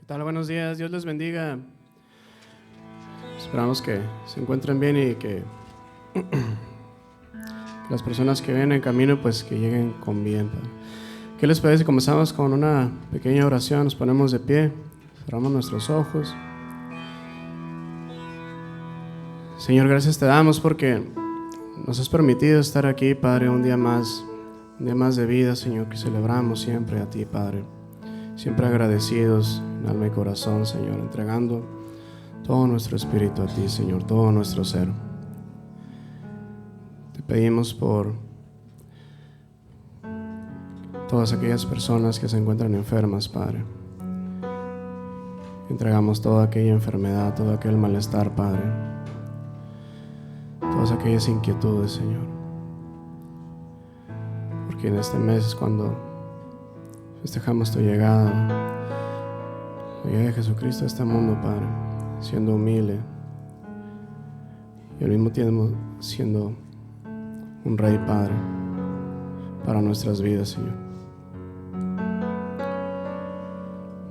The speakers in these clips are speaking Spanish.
¿Qué tal? Buenos días, Dios les bendiga. Esperamos que se encuentren bien y que las personas que vienen en camino pues que lleguen con bien. ¿Qué les parece si comenzamos con una pequeña oración? Nos ponemos de pie, cerramos nuestros ojos. Señor, gracias te damos porque nos has permitido estar aquí, Padre, un día más de vida, Señor, que celebramos siempre a ti, Padre. Siempre agradecidos en alma y corazón, Señor, entregando todo nuestro espíritu a ti, Señor, todo nuestro ser. Te pedimos por todas aquellas personas que se encuentran enfermas, Padre. Entregamos toda aquella enfermedad, todo aquel malestar, Padre. Todas aquellas inquietudes, Señor. Porque en este mes es cuando festejamos tu llegada, la llegada de Jesucristo a este mundo, Padre, siendo humilde y al mismo tiempo siendo un Rey, Padre, para nuestras vidas, Señor.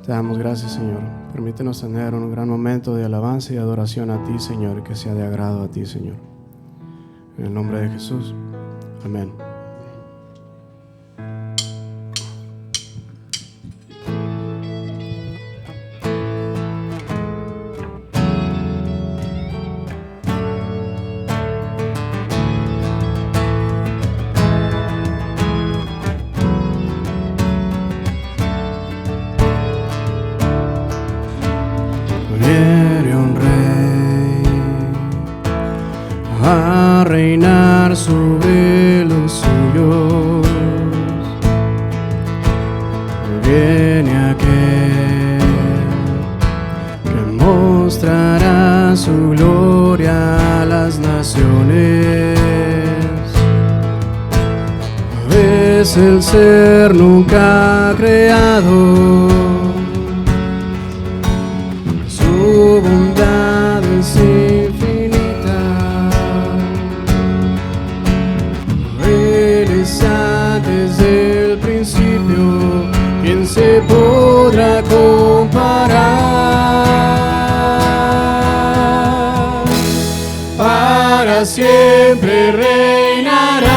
Te damos gracias, Señor. Permítenos tener un gran momento de alabanza y adoración a ti, Señor, que sea de agrado a ti, Señor. En el nombre de Jesús. Amén. Viene un rey a reinar sobre los suyos. Viene aquel que mostrará su gloria a las naciones. Es el ser nunca creado. Su bondad es infinita. Él es antes del principio. ¿Quién se podrá comparar? Para siempre reinarás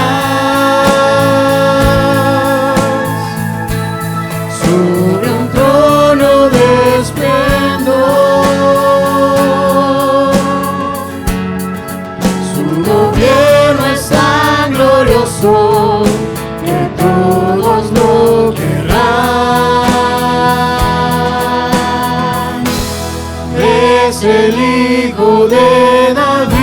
sobre un trono de esplendor. Que todos lo querrán. Es el Hijo de David.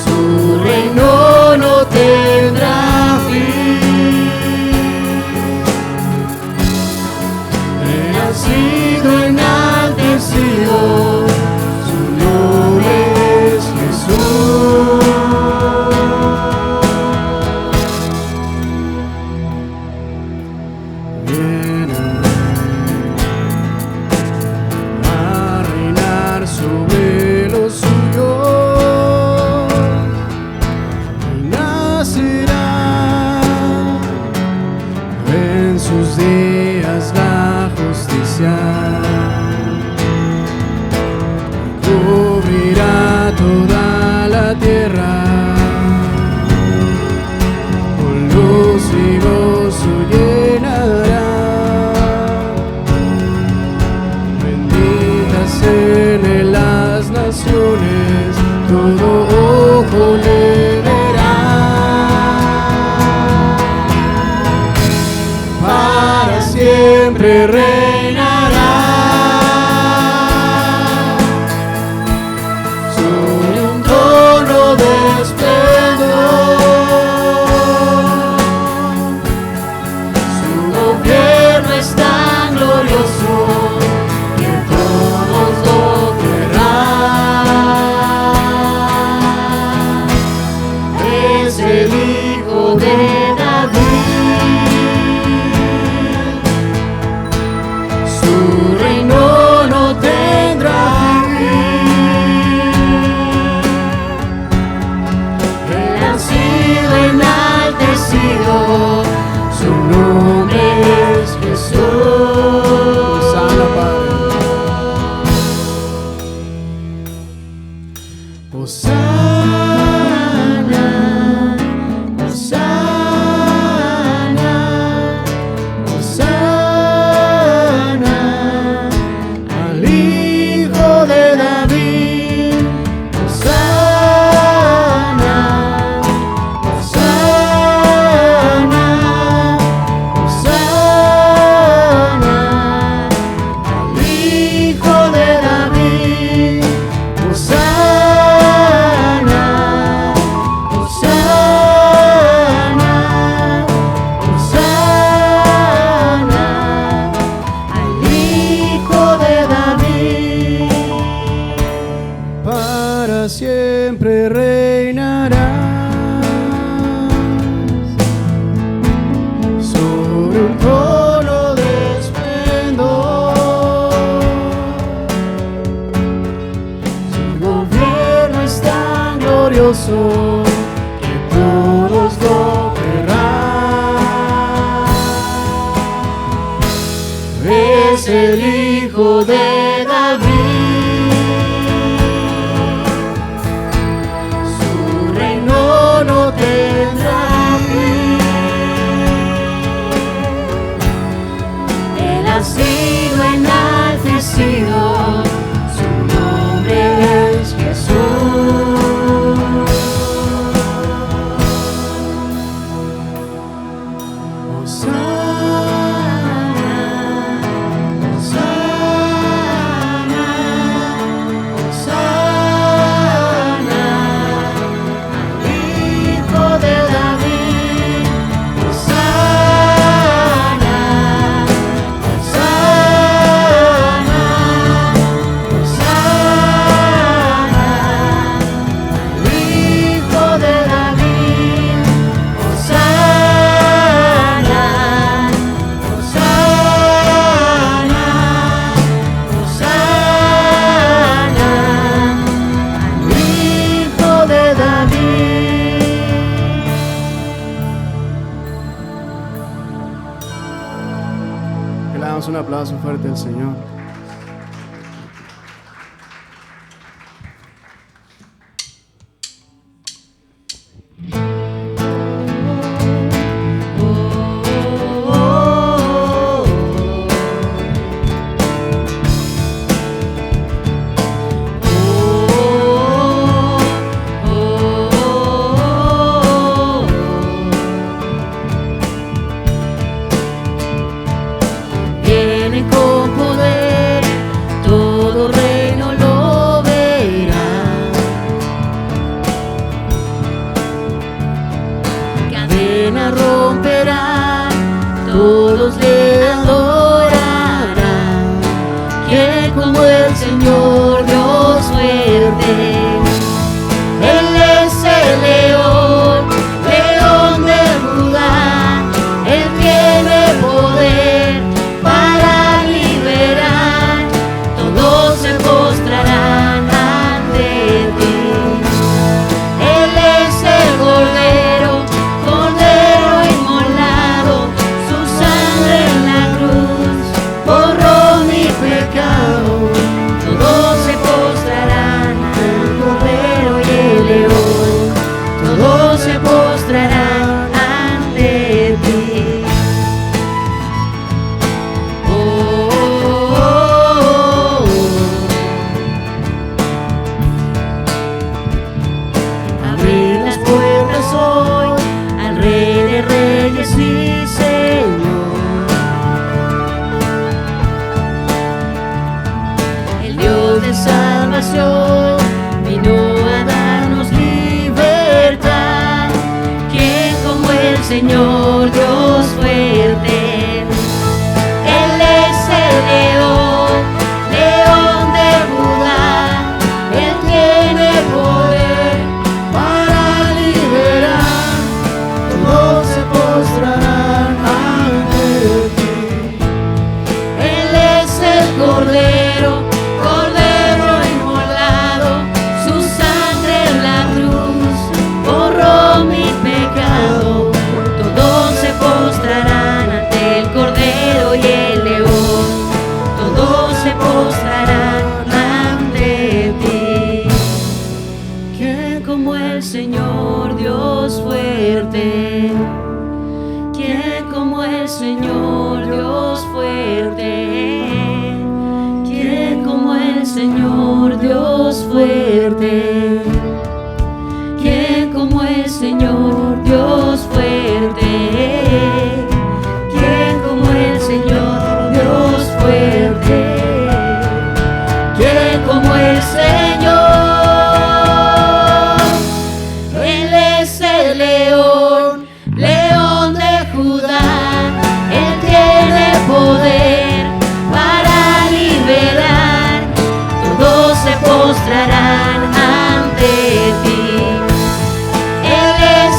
Su reino no tendrá fin. Él ha sido enaltecido. Su nombre es Jesús. Viene a reinar sobre los suyos y nacerá en sus días la justicia. Cubrirá toda la tierra, con luz y gozo llenará. Benditas en él las naciones, todo ojo le verá. Para siempre reinará. glorioso, que todos lo verán. Es el Hijo de David, su reino no tendrá fin. Él ha sido enaltecido, su nombre es Jesús. Hosana, Hosana, Hosana al Hijo de David. Hosana, Hosana, Hosana al Hijo de David. Hosana, Hosana, Hosana al Hijo de David. Que le damos un aplauso fuerte al Señor. Viene con poder, todo reino lo verá. Cadena romperá, todos le adorarán. Que como el Señor Dios fuerte, Él es el león, león de Judá. Él tiene poder para liberar, todos se postrarán ante ti. Él es el Cordero, Cordero inmolado, su sangre en la cruz borró mi pecado. Todos se postrarán ante el Cordero y el león, todos se postrarán ante ti. Abrir las puertas hoy al Rey de Reyes y Señor. El Dios de salvación vino a darnos libertad. ¿Quién como el Señor Dios fuerte? Él es el león, león de Judá. Él tiene poder para liberar, todos se postrarán ante ti. Él es el Cordero, Cordero inmolado, su sangre en la cruz borró mi pecado. Todos se postrarán ante el Cordero y el león, todos se postrarán ante ti. ¿Quién como el Señor Dios fuerte? ¿Quién como el Señor Dios fuerte? ¿Quién como el Señor Dios fuerte? ¿Quién como el Señor Dios fuerte? ¿Quién como el Señor Dios fuerte? ¿Quién como el Señor? Él es el león, león de Judá. Él tiene poder para liberar, todos se postrarán ante ti. Él es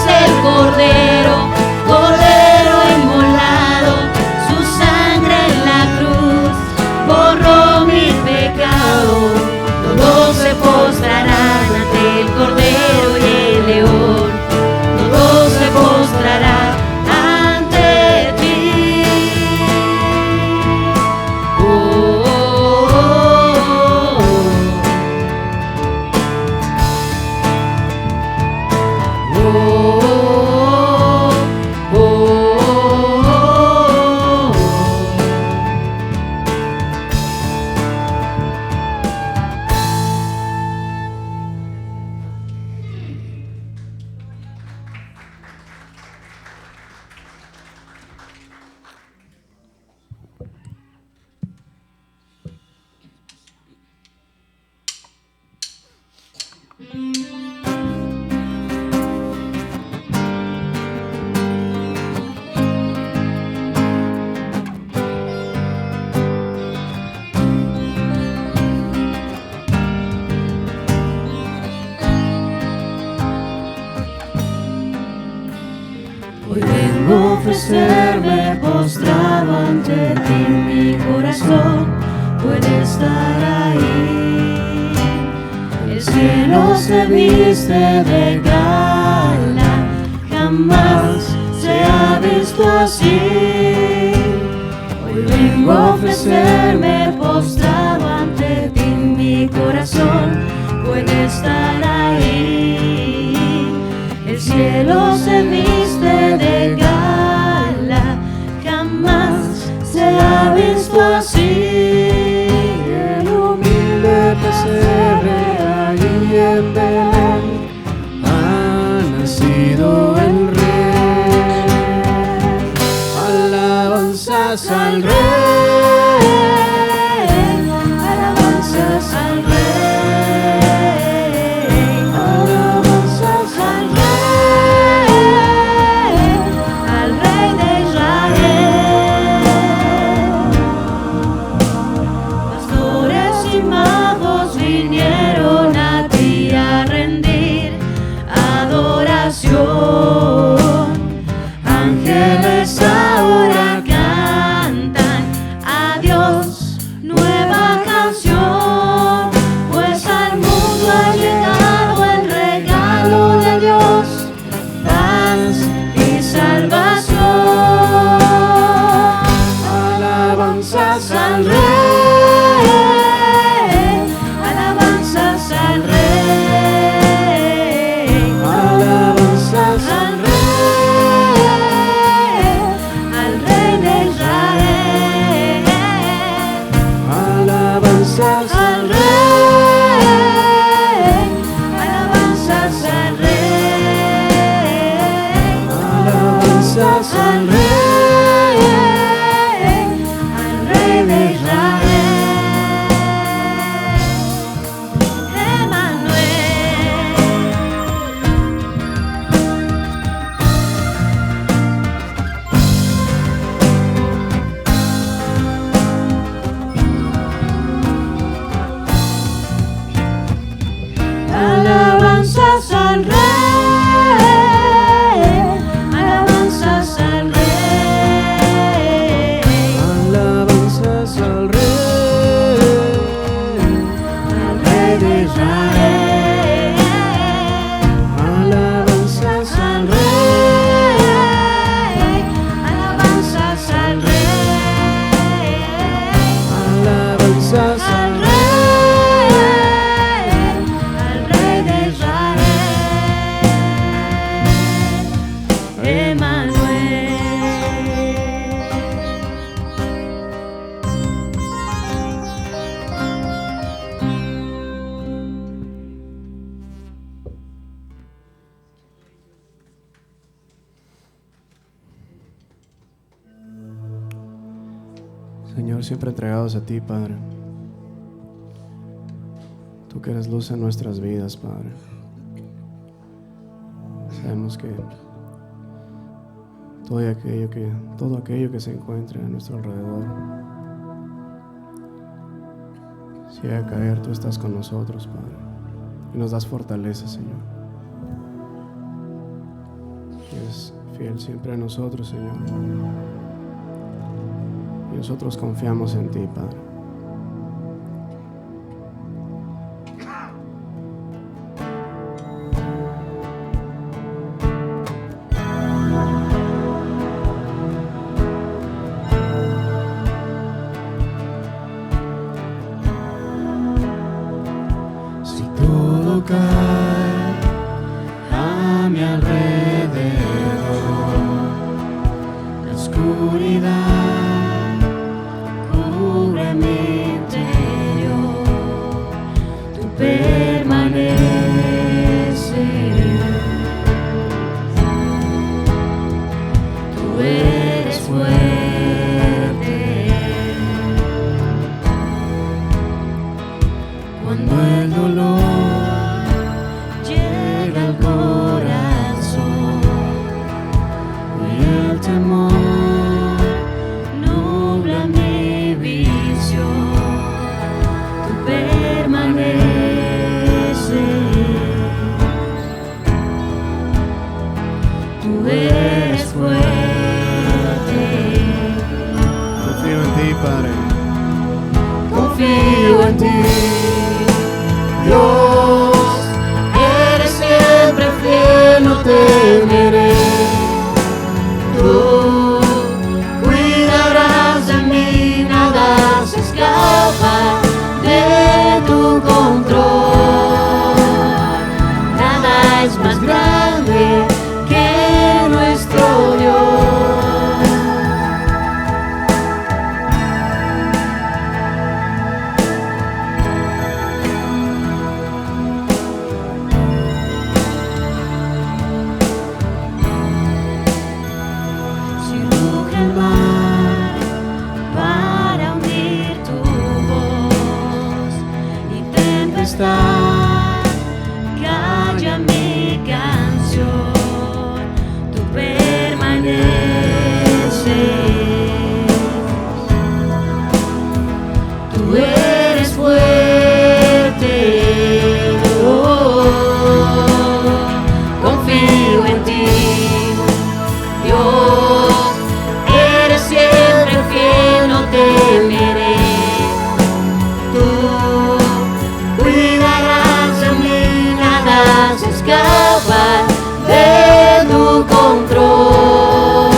ofrecerme postrado ante ti, mi corazón puede estar ahí. El cielo se viste de gala, jamás se ha visto así. Hoy vengo a ofrecerme postrado ante ti, mi corazón puede estar ahí. El cielo se viste de gala, jamás se ha visto así. El humilde pesebre allí en Belén ha nacido el Rey. Alabanzas al Rey, alabanzas al Rey. Ángeles ahora cantan a Dios nueva canción, pues al mundo ha llegado el regalo de Dios, paz y salvación. Alabanzas al Rey, alabanzas al Rey. Alabanzas al Rey, alabanzas al Rey, alabanzas al Rey de Israel. Emmanuel. Alabanzas al Rey, alabanzas al Rey, alabanzas al Rey de Israel. Alabanzas al Rey, alabanzas al Rey, alabanzas al Rey. Señor, siempre entregados a ti, Padre. Tú que eres luz en nuestras vidas, Padre. Sabemos que todo aquello que se encuentre a nuestro alrededor, si llega a caer, tú estás con nosotros, Padre, y nos das fortaleza, Señor. Eres fiel siempre a nosotros, Señor. Y nosotros confiamos en ti, Padre. Si todo cae a mi alrededor, la oscuridad mi interior, tú permaneces, tú eres fuerte. Cuando el dolor llega al corazón y el temor Padre. confío en ti. Dios, eres siempre fiel, no temeré. Tú cuidarás de mí, nada se escapa de tu control. Nada es más grande que nuestro Dios. Si ruge el mar para hundir tu voz y tempestad calla mi canción, tú permaneces. Tú eres fuerte, confío en ti. Dios, eres siempre fiel, no temeré. Tú cuidarás de mí, nada se escapa de tu control.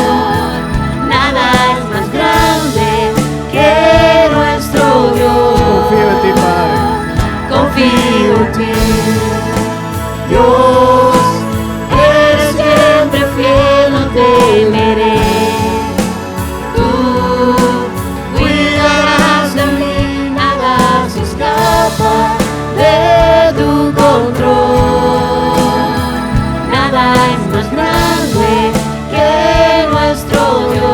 Nada es más grande que nuestro Dios. Confío en ti, Padre. Confío en ti. Dios, eres siempre fiel, no temeré. Tú cuidarás de mí, nada se escapa de tu control. Nada es más grande que nuestro Dios.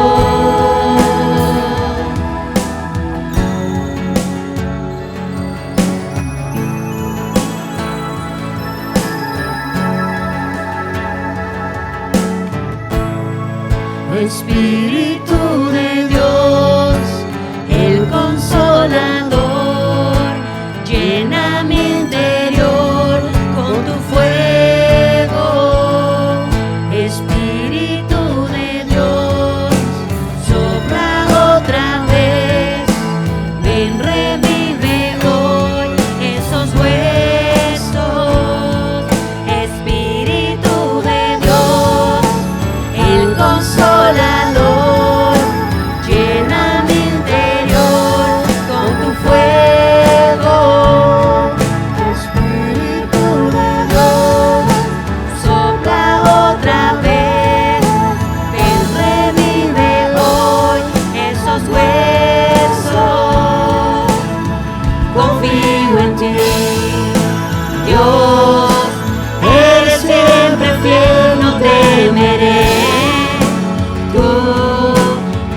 Espíritu de Dios, el Consolador, llena mi interior con tu fuego. Espíritu de Dios, sopla otra vez, ven, revive hoy esos huesos. Espíritu de Dios, el Consolador, llena mi interior con tu fuego. Espíritu de Dios, sopla otra vez, ven, revive hoy esos huesos. Confío en ti, Dios, eres siempre fiel, no temeré. Tú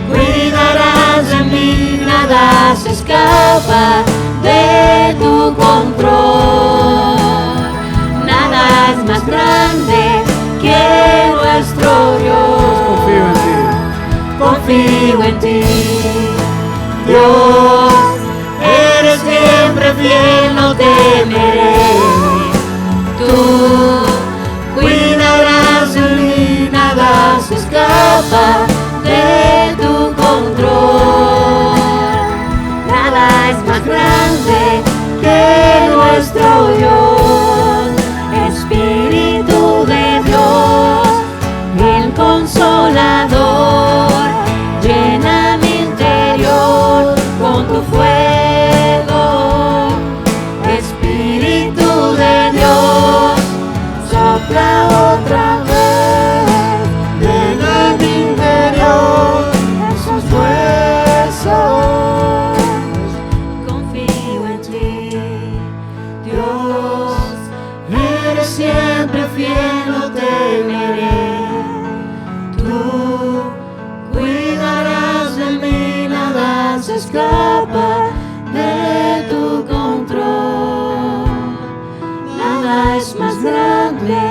cuidarás de mí, nada se escapa de tu control. Nada es más grande que nuestro Dios. Confío en ti. Confío en ti. Dios, eres siempre fiel, no temeré. Tú cuidarás de mí, nada se escapa de tu control. Nada es más grande que nuestro Dios. Espíritu de Dios, el Consolador, llena mi interior con tu fuego. Espíritu de Dios, sopla otra vez, llena mi interior esos huesos. Confío en ti, Dios, eres siempre fiel, no temeré. Tú cuidarás de mí, nada se escapa de tu control. Nada es más grande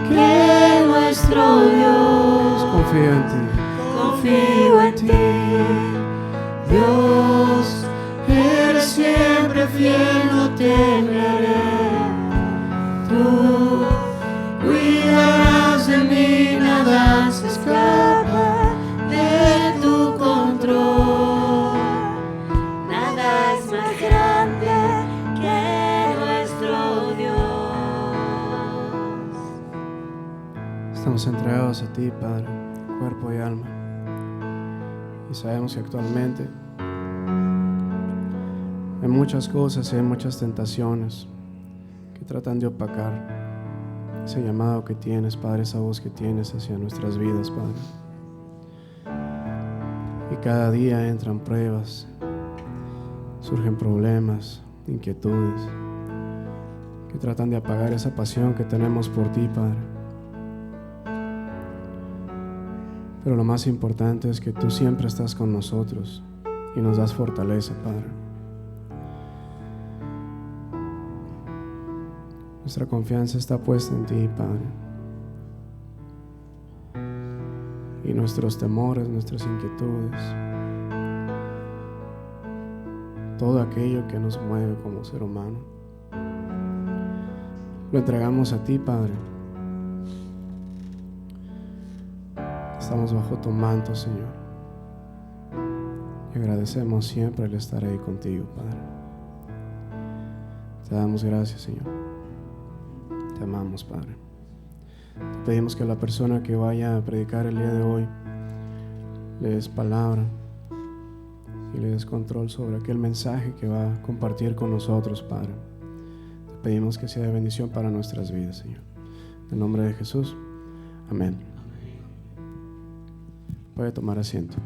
que nuestro Dios. Confío en ti. Confío en ti, Dios, eres siempre fiel, no temeré. Tú cuidarás de mí, nada se escapa de tu control. a ti, Padre, cuerpo y alma. Y sabemos que actualmente hay muchas cosas y hay muchas tentaciones que tratan de opacar ese llamado que tienes, Padre, esa voz que tienes hacia nuestras vidas, Padre. Y cada día entran pruebas, surgen problemas, inquietudes que tratan de apagar esa pasión que tenemos por ti, Padre. Pero lo más importante es que tú siempre estás con nosotros y nos das fortaleza, Padre. Nuestra confianza está puesta en ti, Padre. Y nuestros temores, nuestras inquietudes, todo aquello que nos mueve como ser humano, lo entregamos a ti, Padre. Estamos bajo tu manto, Señor. Y agradecemos siempre el estar ahí contigo, Padre. Te damos gracias, Señor. Te amamos, Padre. Te pedimos que la persona que vaya a predicar el día de hoy le des palabra y le des control sobre aquel mensaje que va a compartir con nosotros, Padre. Te pedimos que sea de bendición para nuestras vidas, Señor. En el nombre de Jesús, amén. Puede tomar asiento.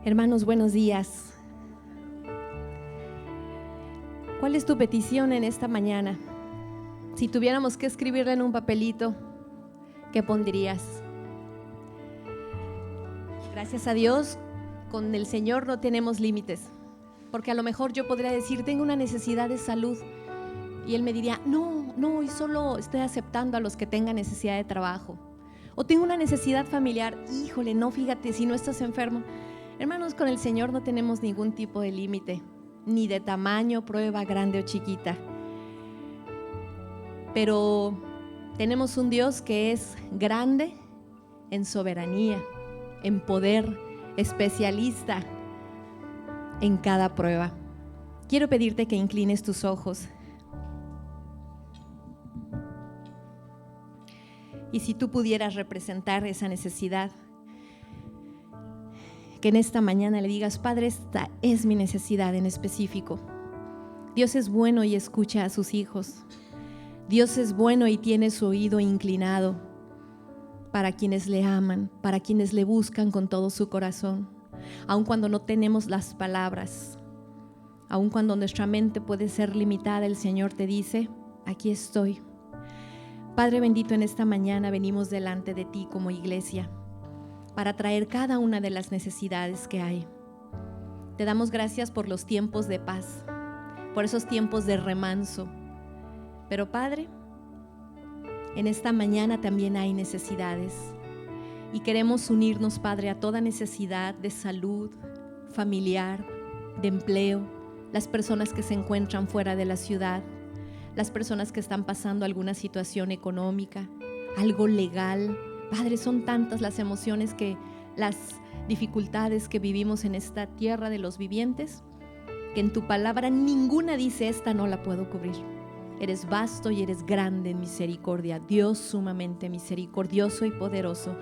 Hermanos, buenos días. ¿Cuál es tu petición en esta mañana? Si tuviéramos que escribirla en un papelito, ¿qué pondrías? Gracias a Dios, con el Señor no tenemos límites, porque a lo mejor yo podría decir, tengo una necesidad de salud, y Él me diría, no, y solo estoy aceptando a los que tengan necesidad de trabajo. O tengo una necesidad familiar, híjole, no, fíjate, si no estás enfermo. Hermanos, con el Señor no tenemos ningún tipo de límite, ni de tamaño, prueba grande o chiquita. Pero tenemos un Dios que es grande en soberanía, en poder, especialista en cada prueba. Quiero pedirte que inclines tus ojos. Y si tú pudieras representar esa necesidad, que en esta mañana le digas, Padre, esta es mi necesidad en específico. Dios es bueno y escucha a sus hijos. Dios es bueno y tiene su oído inclinado para quienes le aman, para quienes le buscan con todo su corazón. Aun cuando no tenemos las palabras, aun cuando nuestra mente puede ser limitada, el Señor te dice, aquí estoy. Padre bendito, en esta mañana venimos delante de ti como iglesia para traer cada una de las necesidades que hay. Te damos gracias por los tiempos de paz, por esos tiempos de remanso. Pero Padre, en esta mañana también hay necesidades y queremos unirnos, Padre, a toda necesidad de salud, familiar, de empleo, las personas que se encuentran fuera de la ciudad, las personas que están pasando alguna situación económica, algo legal. Padre, son tantas las emociones las dificultades que vivimos en esta tierra de los vivientes, que en tu palabra ninguna dice, esta no la puedo cubrir. Eres vasto y eres grande en misericordia, Dios sumamente misericordioso y poderoso.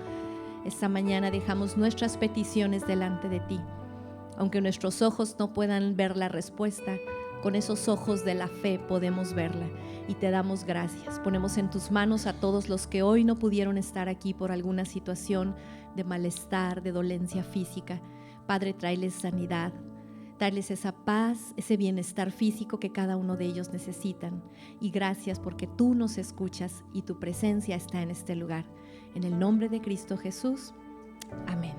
Esta mañana dejamos nuestras peticiones delante de ti. Aunque nuestros ojos no puedan ver la respuesta, con esos ojos de la fe podemos verla y te damos gracias. Ponemos en tus manos a todos los que hoy no pudieron estar aquí por alguna situación de malestar, de dolencia física. Padre, tráeles sanidad, tráeles esa paz, ese bienestar físico que cada uno de ellos necesitan. Y gracias porque tú nos escuchas y tu presencia está en este lugar. En el nombre de Cristo Jesús, amén.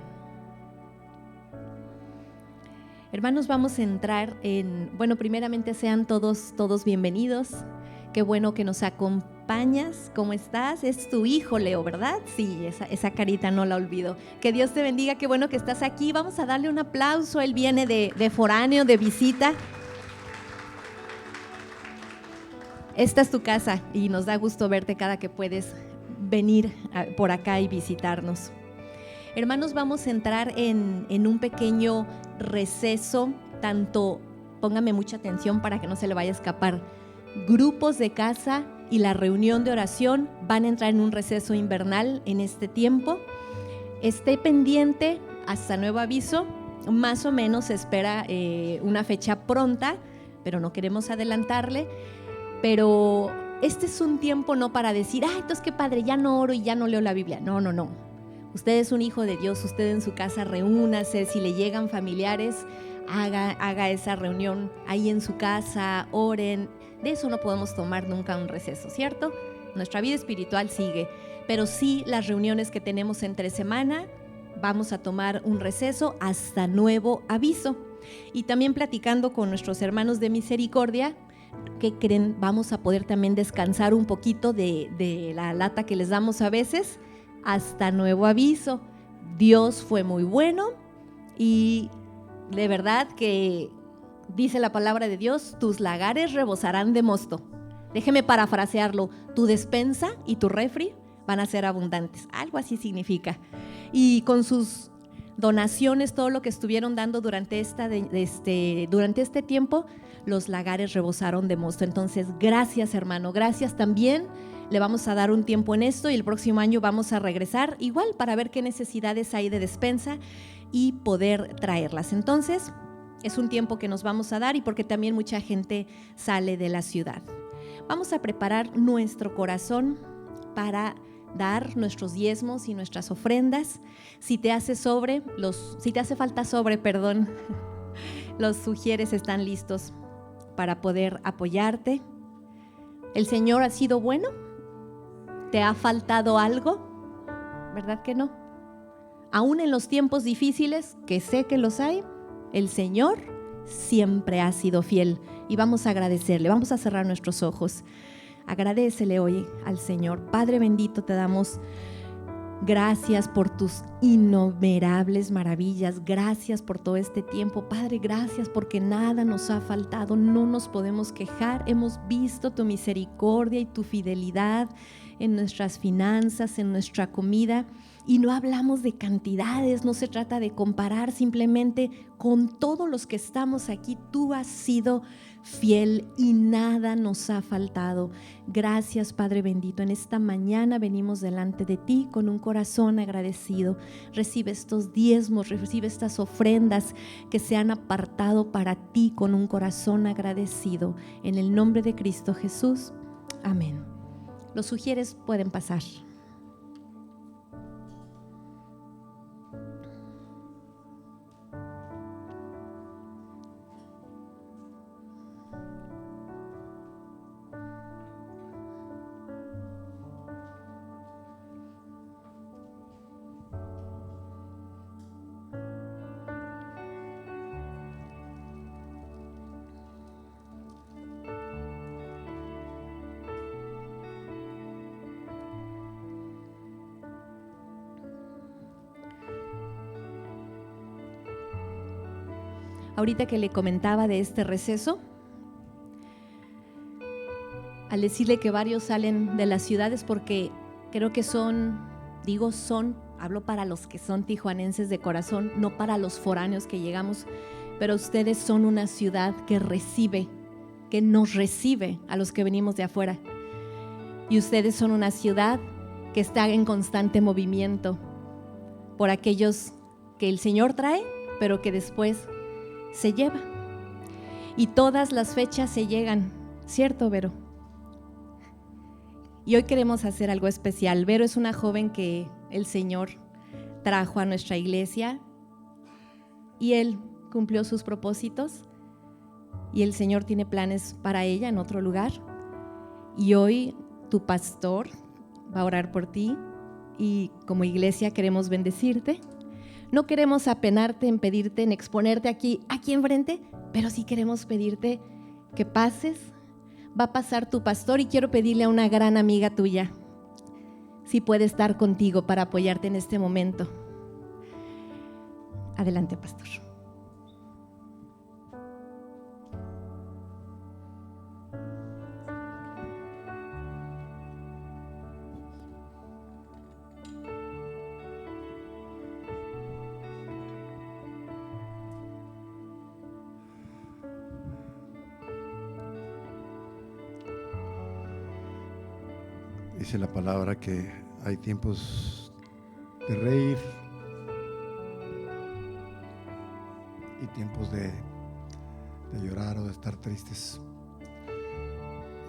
Hermanos, vamos a entrar primeramente sean todos bienvenidos. Qué bueno que nos acompañas. ¿Cómo estás? Es tu hijo, Leo, ¿verdad? Sí, esa carita no la olvido. Que Dios te bendiga, qué bueno que estás aquí. Vamos a darle un aplauso. Él viene de foráneo, de visita. Esta es tu casa y nos da gusto verte cada que puedes venir por acá y visitarnos. Hermanos, vamos a entrar en un pequeño receso, póngame mucha atención para que no se le vaya a escapar. Grupos de casa y la reunión de oración van a entrar en un receso invernal en este tiempo. Esté pendiente hasta nuevo aviso. Más o menos se espera una fecha pronta, pero no queremos adelantarle. Pero este es un tiempo no para decir, entonces qué padre, ya no oro y ya no leo la Biblia. No. Usted es un hijo de Dios, usted en su casa reúnase, si le llegan familiares, haga esa reunión ahí en su casa, oren. De eso no podemos tomar nunca un receso, ¿cierto? Nuestra vida espiritual sigue, pero sí las reuniones que tenemos entre semana, vamos a tomar un receso hasta nuevo aviso. Y también platicando con nuestros hermanos de misericordia, ¿qué creen? Vamos a poder también descansar un poquito de la lata que les damos a veces, hasta nuevo aviso. Dios fue muy bueno y de verdad que dice la palabra de Dios, tus lagares rebosarán de mosto. Déjeme parafrasearlo, tu despensa y tu refri van a ser abundantes, algo así significa. Y con sus donaciones, todo lo que estuvieron dando durante este tiempo, los lagares rebosaron de mosto. Entonces, gracias, hermano, gracias también. Le vamos a dar un tiempo en esto y el próximo año vamos a regresar igual para ver qué necesidades hay de despensa y poder traerlas. Entonces, es un tiempo que nos vamos a dar y porque también mucha gente sale de la ciudad. Vamos a preparar nuestro corazón para dar nuestros diezmos y nuestras ofrendas. Si te hace falta sobre, los sugieres están listos para poder apoyarte. ¿El Señor ha sido bueno? ¿Te ha faltado algo? ¿Verdad que no? Aún en los tiempos difíciles, que sé que los hay, el Señor siempre ha sido fiel y vamos a agradecerle, vamos a cerrar nuestros ojos. Agradécele hoy al Señor. Padre bendito, te damos gracias por tus innumerables maravillas, gracias por todo este tiempo. Padre, gracias porque nada nos ha faltado, no nos podemos quejar. Hemos visto tu misericordia y tu fidelidad en nuestras finanzas, en nuestra comida. Y no hablamos de cantidades, no se trata de comparar, simplemente con todos los que estamos aquí, tú has sido fiel y nada nos ha faltado. Gracias, Padre bendito. En esta mañana venimos delante de ti con un corazón agradecido. Recibe estos diezmos, recibe estas ofrendas que se han apartado para ti con un corazón agradecido. En el nombre de Cristo Jesús. Amén. Los sugieres pueden pasar. Ahorita que le comentaba de este receso, al decirle que varios salen de las ciudades porque creo que hablo para los que son tijuanenses de corazón, no para los foráneos que llegamos, pero ustedes son una ciudad que nos recibe a los que venimos de afuera. Y ustedes son una ciudad que está en constante movimiento por aquellos que el Señor trae, pero que después se lleva. Y todas las fechas se llegan, ¿cierto, Vero? Y hoy queremos hacer algo especial. Vero es una joven que el Señor trajo a nuestra iglesia y Él cumplió sus propósitos y el Señor tiene planes para ella en otro lugar. Y hoy tu pastor va a orar por ti y como iglesia queremos bendecirte. No queremos apenarte en pedirte, en exponerte aquí enfrente, pero sí queremos pedirte que pases. Va a pasar tu pastor y quiero pedirle a una gran amiga tuya si puede estar contigo para apoyarte en este momento. Adelante, pastor. Dice la palabra que hay tiempos de reír y tiempos de llorar o de estar tristes.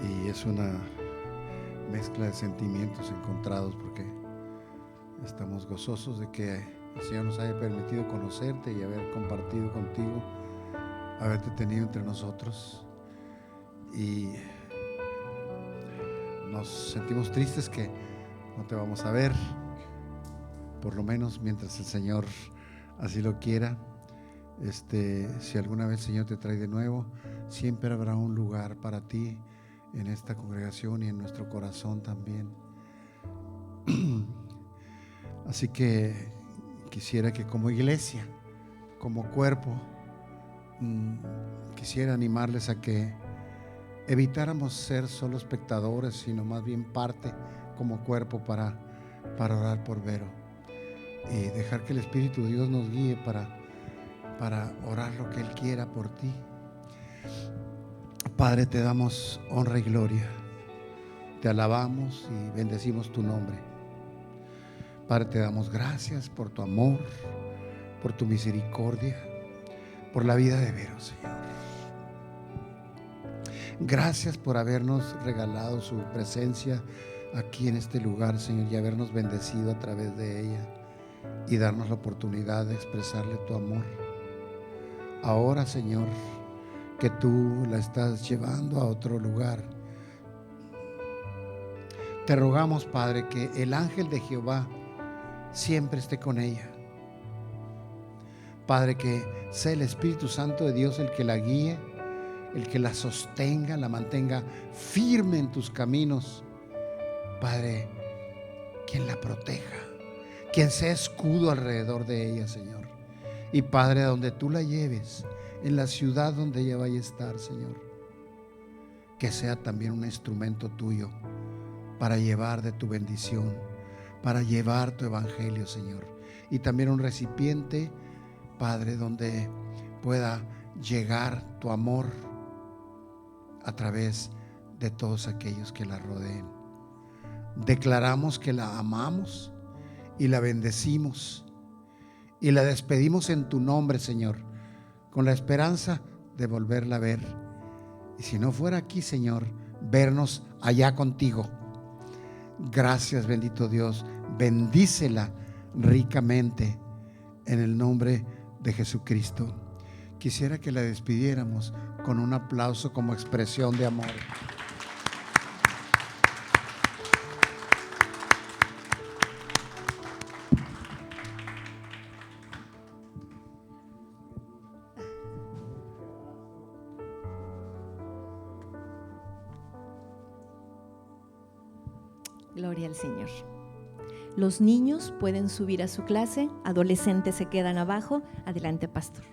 Y es una mezcla de sentimientos encontrados porque estamos gozosos de que el Señor nos haya permitido conocerte y haber compartido contigo, haberte tenido entre nosotros. Y nos sentimos tristes que no te vamos a ver, por lo menos mientras el Señor así lo quiera. Si alguna vez el Señor te trae de nuevo, siempre habrá un lugar para ti en esta congregación y en nuestro corazón también. Así que quisiera que como iglesia, como cuerpo, quisiera animarles a que evitáramos ser solo espectadores, sino más bien parte como cuerpo para orar por Vero y dejar que el Espíritu de Dios nos guíe para orar lo que Él quiera por ti. Padre, te damos honra y gloria, te alabamos y bendecimos tu nombre. Padre, te damos gracias por tu amor, por tu misericordia, por la vida de Vero, Señor. Gracias por habernos regalado su presencia aquí en este lugar, Señor, y habernos bendecido a través de ella y darnos la oportunidad de expresarle tu amor. Ahora, Señor, que tú la estás llevando a otro lugar, te rogamos, Padre, que el ángel de Jehová siempre esté con ella. Padre, que sea el Espíritu Santo de Dios el que la guíe, el que la sostenga, la mantenga firme en tus caminos. Padre, quien la proteja, quien sea escudo alrededor de ella, Señor. Y Padre, a donde tú la lleves, en la ciudad donde ella vaya a estar, Señor, que sea también un instrumento tuyo para llevar de tu bendición, para llevar tu evangelio, Señor. Y también un recipiente, Padre, donde pueda llegar tu amor a través de todos aquellos que la rodeen. Declaramos que la amamos y la bendecimos y la despedimos en tu nombre, Señor, con la esperanza de volverla a ver. Y si no fuera aquí, Señor, vernos allá contigo. Gracias, bendito Dios. Bendícela ricamente en el nombre de Jesucristo. Quisiera que la despidiéramos con un aplauso como expresión de amor. Gloria al Señor. Los niños pueden subir a su clase, adolescentes se quedan abajo. Adelante, pastor.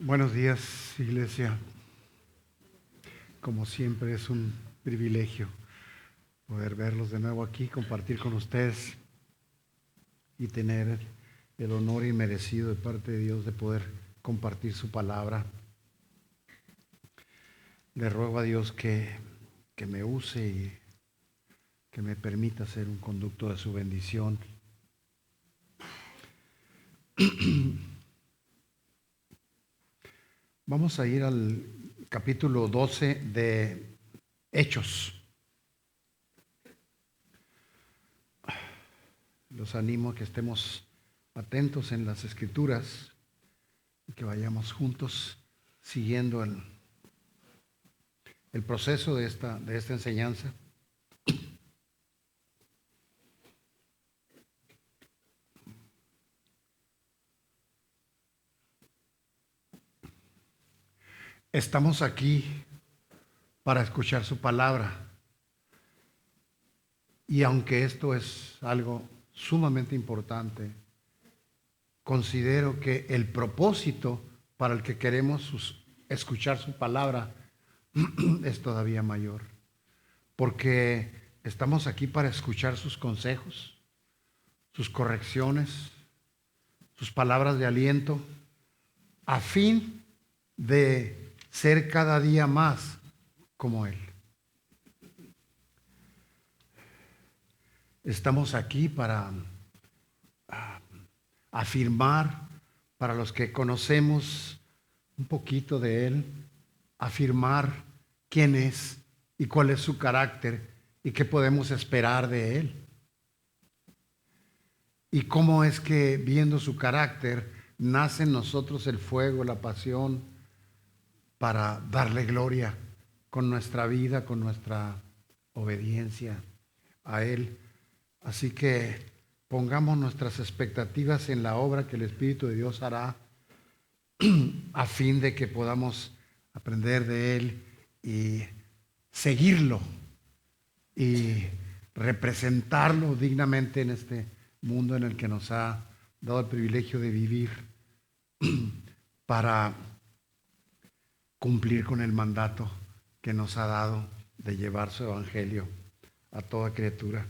Buenos días, iglesia. Como siempre es un privilegio poder verlos de nuevo aquí, compartir con ustedes y tener el honor inmerecido de parte de Dios de poder compartir su palabra. Le ruego a Dios que me use y que me permita ser un conducto de su bendición. Vamos a ir al capítulo 12 de Hechos. Los animo a que estemos atentos en las Escrituras y que vayamos juntos siguiendo el proceso de esta enseñanza. Estamos aquí para escuchar su palabra. Y aunque esto es algo sumamente importante, considero que el propósito para el que queremos escuchar su palabra es todavía mayor. Porque estamos aquí para escuchar sus consejos, sus correcciones, sus palabras de aliento, a fin de ser cada día más como Él. Estamos aquí para afirmar, para los que conocemos un poquito de Él, afirmar quién es y cuál es su carácter y qué podemos esperar de Él. Y cómo es que viendo su carácter nace en nosotros el fuego, la pasión, para darle gloria con nuestra vida, con nuestra obediencia a Él. Así que pongamos nuestras expectativas en la obra que el Espíritu de Dios hará a fin de que podamos aprender de Él y seguirlo y representarlo dignamente en este mundo en el que nos ha dado el privilegio de vivir para cumplir con el mandato que nos ha dado de llevar su evangelio a toda criatura.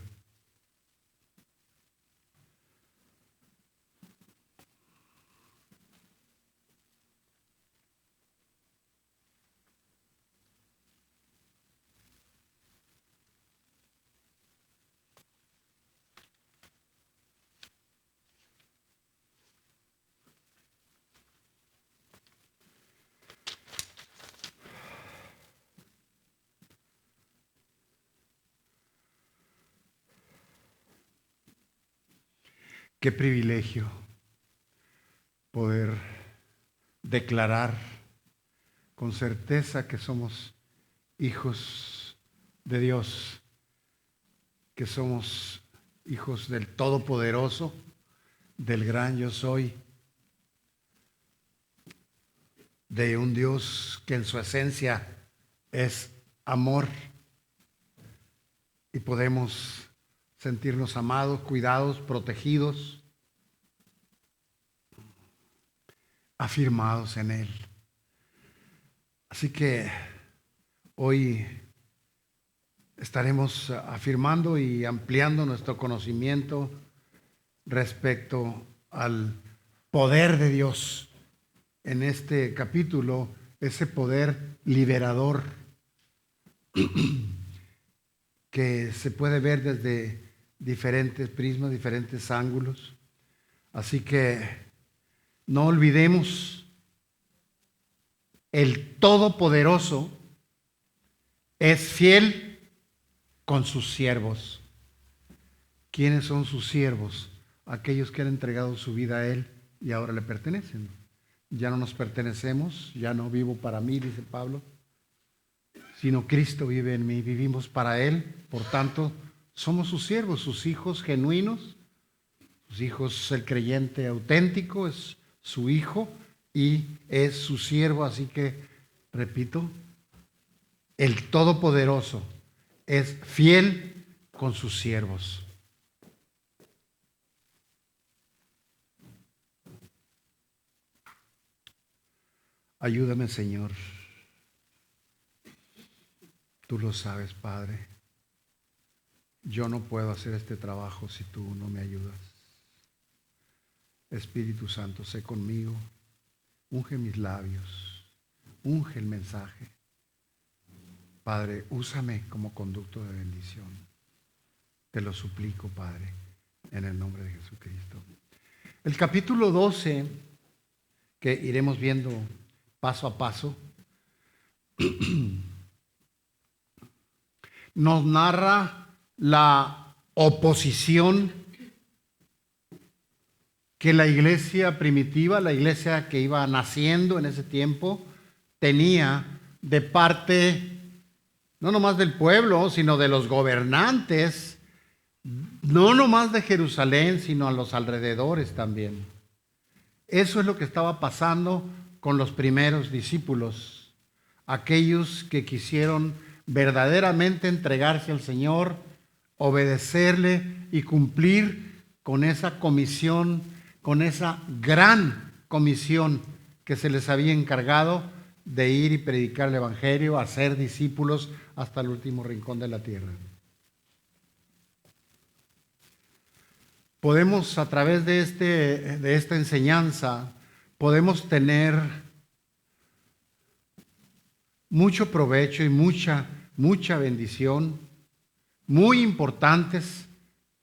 Qué privilegio poder declarar con certeza que somos hijos de Dios, que somos hijos del Todopoderoso, del gran Yo Soy, de un Dios que en su esencia es amor, y podemos sentirnos amados, cuidados, protegidos, afirmados en Él. Así que hoy estaremos afirmando y ampliando nuestro conocimiento respecto al poder de Dios en este capítulo, ese poder liberador que se puede ver desde diferentes prismas, diferentes ángulos. Así que no olvidemos, el Todopoderoso es fiel con sus siervos. ¿Quiénes son sus siervos? Aquellos que han entregado su vida a Él y ahora le pertenecen. Ya no nos pertenecemos, ya no vivo para mí, dice Pablo, sino Cristo vive en mí, vivimos para Él. Por tanto, somos sus siervos, sus hijos genuinos, sus hijos, el creyente auténtico es su hijo y es su siervo. Así que, repito, el Todopoderoso es fiel con sus siervos. Ayúdame, Señor. Tú lo sabes, Padre. Yo no puedo hacer este trabajo si tú no me ayudas. Espíritu Santo, sé conmigo. Unge mis labios. Unge el mensaje. Padre, úsame como conducto de bendición. Te lo suplico, Padre, en el nombre de Jesucristo. El capítulo 12, que iremos viendo paso a paso, nos narra la oposición que la iglesia primitiva, la iglesia que iba naciendo en ese tiempo, tenía de parte no nomás del pueblo, sino de los gobernantes, no nomás de Jerusalén, sino a los alrededores también. Eso es lo que estaba pasando con los primeros discípulos, aquellos que quisieron verdaderamente entregarse al Señor, obedecerle y cumplir con esa comisión, con esa gran comisión que se les había encargado de ir y predicar el Evangelio, hacer discípulos hasta el último rincón de la tierra. Podemos, a través de esta enseñanza, podemos tener mucho provecho y mucha bendición, muy importantes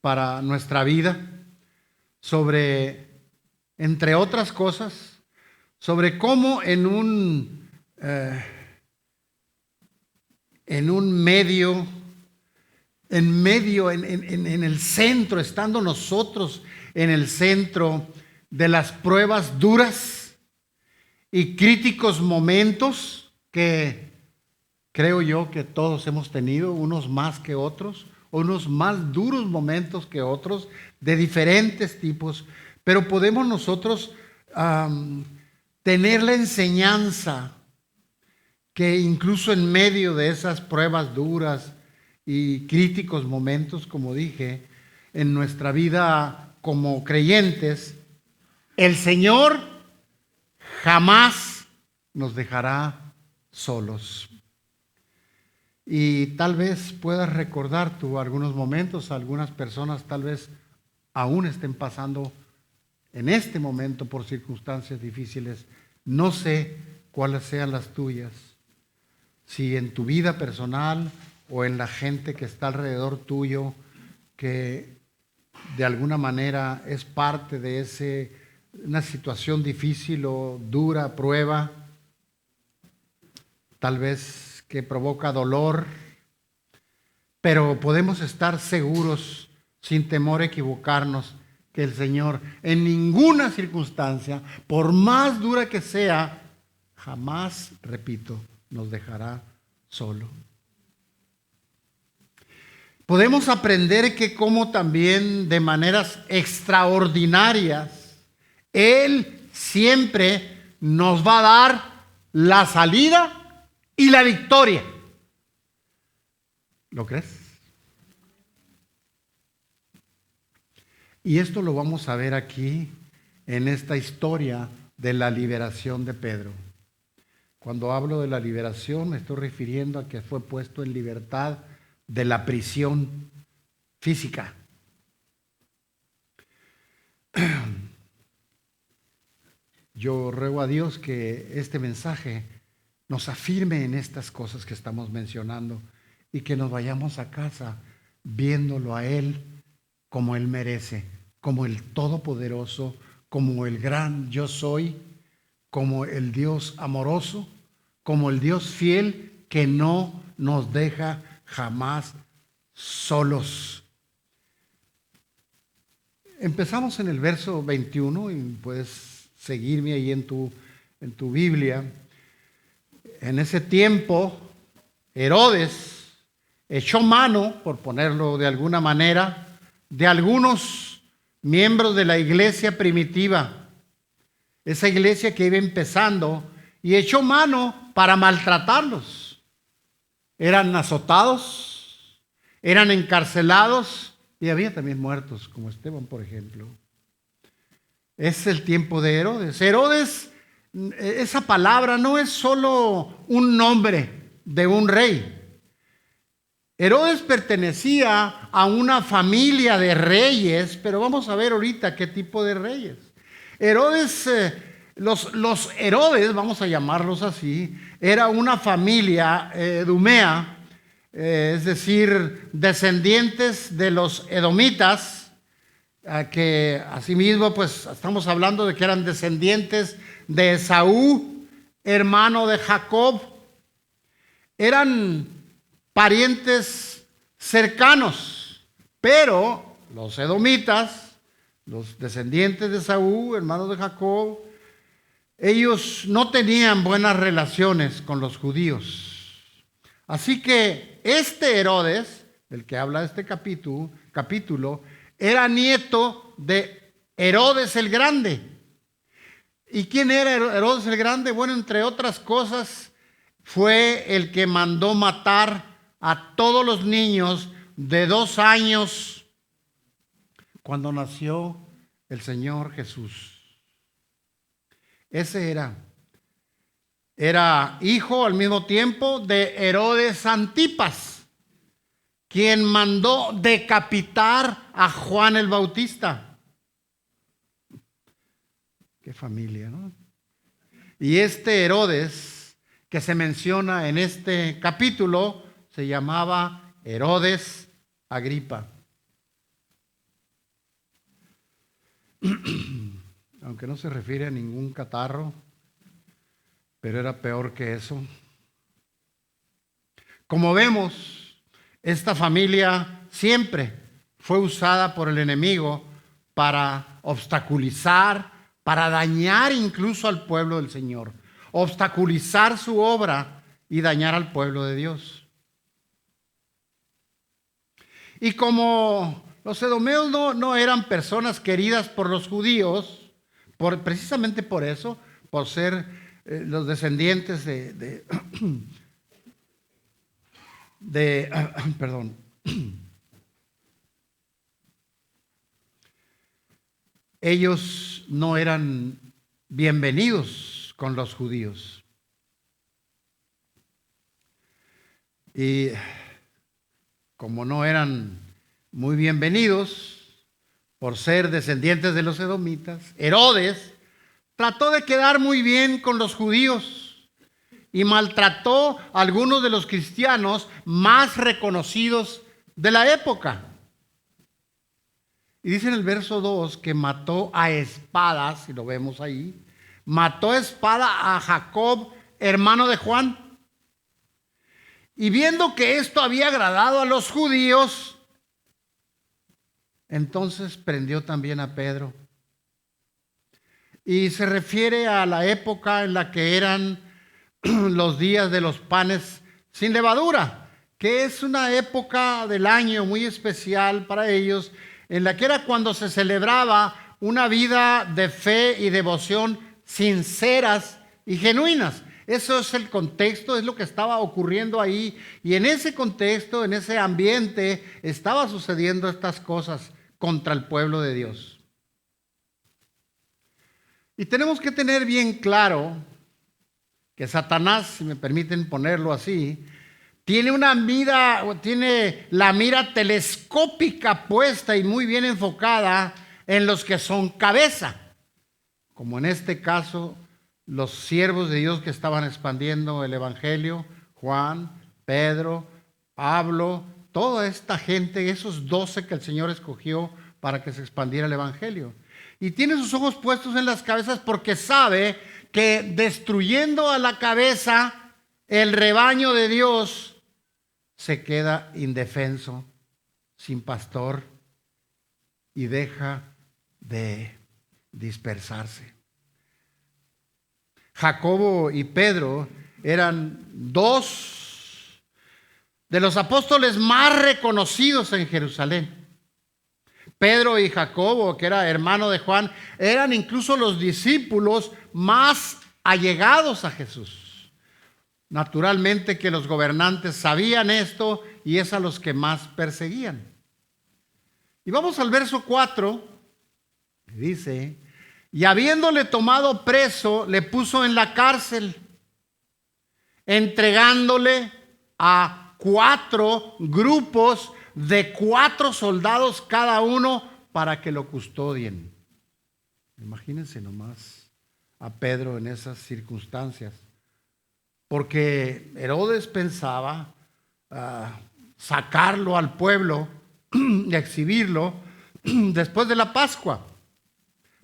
para nuestra vida, sobre, entre otras cosas, sobre cómo en un medio, en el centro, estando nosotros en el centro de las pruebas duras y críticos momentos que creo yo que todos hemos tenido, unos más que otros, unos más duros momentos que otros, de diferentes tipos, pero podemos nosotros tener la enseñanza que incluso en medio de esas pruebas duras y críticos momentos, como dije, en nuestra vida como creyentes, el Señor jamás nos dejará solos. Y tal vez puedas recordar tú algunos momentos, algunas personas tal vez aún estén pasando en este momento por circunstancias difíciles. No sé cuáles sean las tuyas, si en tu vida personal o en la gente que está alrededor tuyo, que de alguna manera es parte de una situación difícil o dura, prueba, tal vez que provoca dolor, pero podemos estar seguros, sin temor a equivocarnos, que el Señor en ninguna circunstancia, por más dura que sea, jamás, repito, nos dejará solo. Podemos aprender que como también de maneras extraordinarias, Él siempre nos va a dar la salida y la victoria. ¿Lo crees? Y esto lo vamos a ver aquí en esta historia de la liberación de Pedro. Cuando hablo de la liberación me estoy refiriendo a que fue puesto en libertad de la prisión física. Yo ruego a Dios que este mensaje nos afirme en estas cosas que estamos mencionando y que nos vayamos a casa viéndolo a Él como Él merece, como el Todopoderoso, como el gran yo soy, como el Dios amoroso, como el Dios fiel que no nos deja jamás solos. Empezamos en el verso 21 y puedes seguirme ahí en tu Biblia. En ese tiempo, Herodes echó mano, por ponerlo de alguna manera, de algunos miembros de la iglesia primitiva, esa iglesia que iba empezando, y echó mano para maltratarlos. Eran azotados, eran encarcelados y había también muertos, como Esteban, por ejemplo. Es el tiempo de Herodes. Herodes esa palabra no es solo un nombre de un rey. Herodes pertenecía a una familia de reyes, pero vamos a ver ahorita qué tipo de reyes. Herodes, los Herodes, vamos a llamarlos así, era una familia edumea, es decir, descendientes de los edomitas, que asimismo pues estamos hablando de que eran descendientes de Esaú, hermano de Jacob. Eran parientes cercanos, pero los edomitas, los descendientes de Esaú, hermanos de Jacob, ellos no tenían buenas relaciones con los judíos. Así que este Herodes, del que habla este capítulo, era nieto de Herodes el Grande. ¿Y quién era Herodes el Grande? Bueno, entre otras cosas, fue el que mandó matar a todos los niños de 2 años cuando nació el Señor Jesús. Ese era hijo al mismo tiempo de Herodes Antipas, quien mandó decapitar a Juan el Bautista. Qué familia, ¿no? Y este Herodes que se menciona en este capítulo se llamaba Herodes Agripa. Aunque no se refiere a ningún catarro, pero era peor que eso. Como vemos, esta familia siempre fue usada por el enemigo para obstaculizar, para dañar incluso al pueblo del Señor, obstaculizar su obra y dañar al pueblo de Dios. Y como los edomeos no eran personas queridas por los judíos, precisamente por eso, por ser los descendientes ellos no eran bienvenidos con los judíos. Y como no eran muy bienvenidos por ser descendientes de los edomitas, Herodes trató de quedar muy bien con los judíos y maltrató a algunos de los cristianos más reconocidos de la época. Y dice en el verso 2 que mató a espadas, si lo vemos ahí, mató a espada a Jacob, hermano de Juan. Y viendo que esto había agradado a los judíos, entonces prendió también a Pedro. Y se refiere a la época en la que eran los días de los panes sin levadura, que es una época del año muy especial para ellos, en la que era cuando se celebraba una vida de fe y devoción sinceras y genuinas. Eso es el contexto, es lo que estaba ocurriendo ahí. Y en ese contexto, en ese ambiente, estaba sucediendo estas cosas contra el pueblo de Dios. Y tenemos que tener bien claro que Satanás, si me permiten ponerlo así, tiene la mira telescópica puesta y muy bien enfocada en los que son cabeza, como en este caso los siervos de Dios que estaban expandiendo el evangelio, Juan, Pedro, Pablo, toda esta gente, esos 12 que el Señor escogió para que se expandiera el evangelio. Y tiene sus ojos puestos en las cabezas porque sabe que destruyendo a la cabeza, el rebaño de Dios se queda indefenso, sin pastor, y deja de dispersarse. Jacobo y Pedro eran 2 de los apóstoles más reconocidos en Jerusalén. Pedro y Jacobo, que era hermano de Juan, eran incluso los discípulos más allegados a Jesús. Naturalmente que los gobernantes sabían esto y es a los que más perseguían. Y vamos al verso 4, que dice: y habiéndole tomado preso, le puso en la cárcel, entregándole a 4 grupos de 4 soldados cada uno para que lo custodien. Imagínense nomás a Pedro en esas circunstancias, porque Herodes pensaba sacarlo al pueblo y exhibirlo después de la Pascua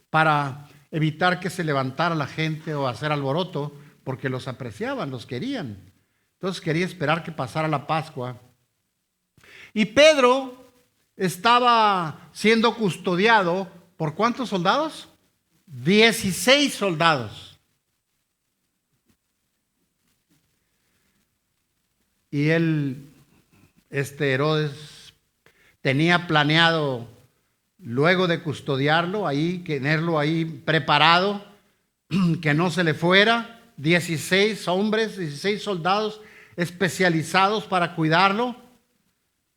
para evitar que se levantara la gente o hacer alboroto, porque los apreciaban, los querían. Entonces quería esperar que pasara la Pascua. Y Pedro estaba siendo custodiado por ¿cuántos soldados? 16 soldados. Y Herodes tenía planeado, luego de custodiarlo, tenerlo ahí preparado, que no se le fuera. 16 hombres, 16 soldados especializados para cuidarlo,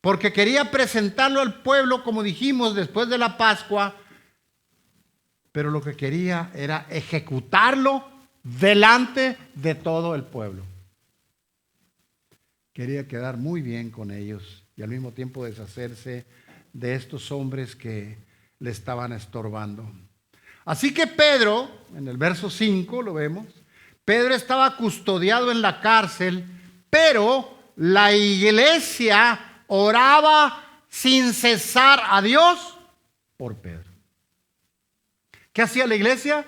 porque quería presentarlo al pueblo, como dijimos, después de la Pascua, pero lo que quería era ejecutarlo delante de todo el pueblo. Quería quedar muy bien con ellos y al mismo tiempo deshacerse de estos hombres que le estaban estorbando. Así que Pedro, en el verso 5 lo vemos, Pedro estaba custodiado en la cárcel, pero la iglesia oraba sin cesar a Dios por Pedro. ¿Qué hacía la iglesia?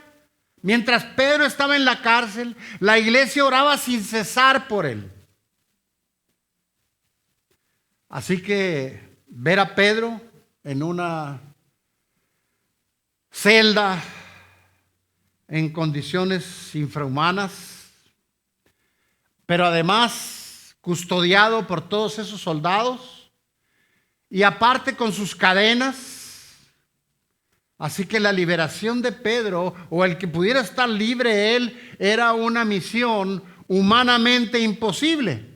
Mientras Pedro estaba en la cárcel, la iglesia oraba sin cesar por él. Así que ver a Pedro en una celda en condiciones infrahumanas, pero además custodiado por todos esos soldados y aparte con sus cadenas. Así que la liberación de Pedro, o el que pudiera estar libre él, era una misión humanamente imposible.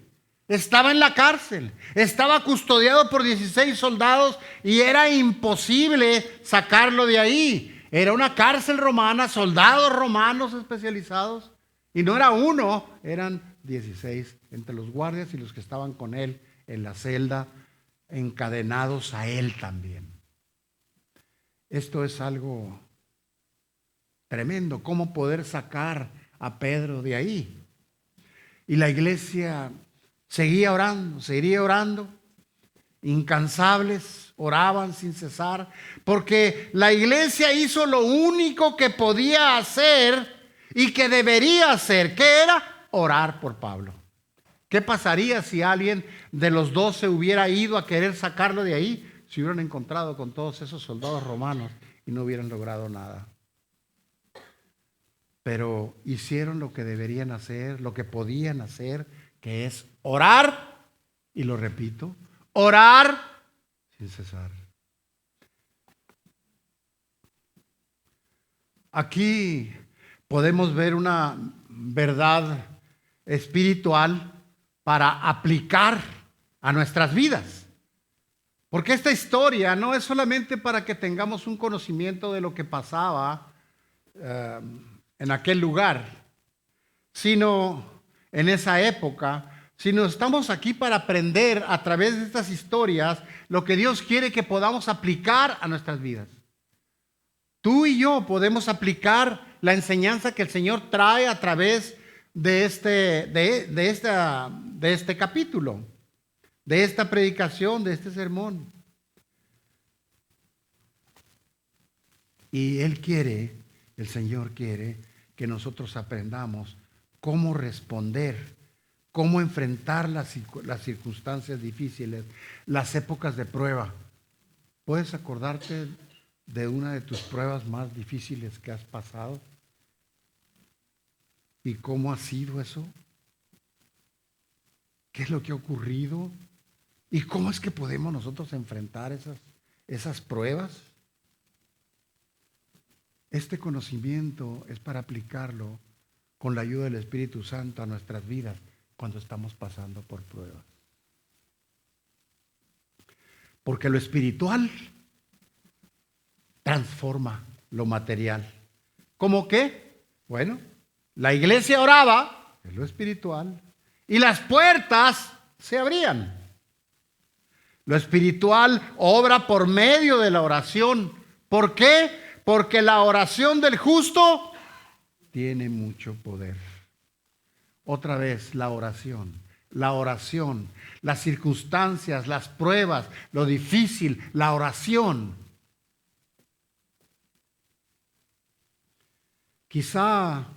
Estaba en la cárcel, estaba custodiado por 16 soldados y era imposible sacarlo de ahí. Era una cárcel romana, soldados romanos especializados, y no era uno, eran 16 entre los guardias y los que estaban con él en la celda, encadenados a él también. Esto es algo tremendo, cómo poder sacar a Pedro de ahí. Y la iglesia seguía orando, incansables, oraban sin cesar, porque la iglesia hizo lo único que podía hacer y que debería hacer. ¿Qué era? Orar por Pablo. ¿Qué pasaría si alguien de los 12 hubiera ido a querer sacarlo de ahí? Se hubieran encontrado con todos esos soldados romanos y no hubieran logrado nada. Pero hicieron lo que deberían hacer, lo que podían hacer, que es orar, y lo repito, orar sin cesar. Aquí podemos ver una verdad espiritual para aplicar a nuestras vidas. Porque esta historia no es solamente para que tengamos un conocimiento de lo que pasaba en aquel lugar, sino en esa época, sino estamos aquí para aprender a través de estas historias lo que Dios quiere que podamos aplicar a nuestras vidas. Tú y yo podemos aplicar la enseñanza que el Señor trae a través de este capítulo, de esta predicación, de este sermón. Y el Señor quiere que nosotros aprendamos cómo responder, cómo enfrentar las circunstancias difíciles, las épocas de prueba. ¿Puedes acordarte de una de tus pruebas más difíciles que has pasado? ¿Y cómo ha sido eso? ¿Qué es lo que ha ocurrido? ¿Y cómo es que podemos nosotros enfrentar esas pruebas? Este conocimiento es para aplicarlo con la ayuda del Espíritu Santo a nuestras vidas cuando estamos pasando por pruebas. Porque lo espiritual transforma lo material. ¿Cómo qué? Bueno, la iglesia oraba, es lo espiritual, y las puertas se abrían. Lo espiritual obra por medio de la oración. ¿Por qué? Porque la oración del justo tiene mucho poder. Otra vez, la oración, las circunstancias, las pruebas, lo difícil, la oración. Quizá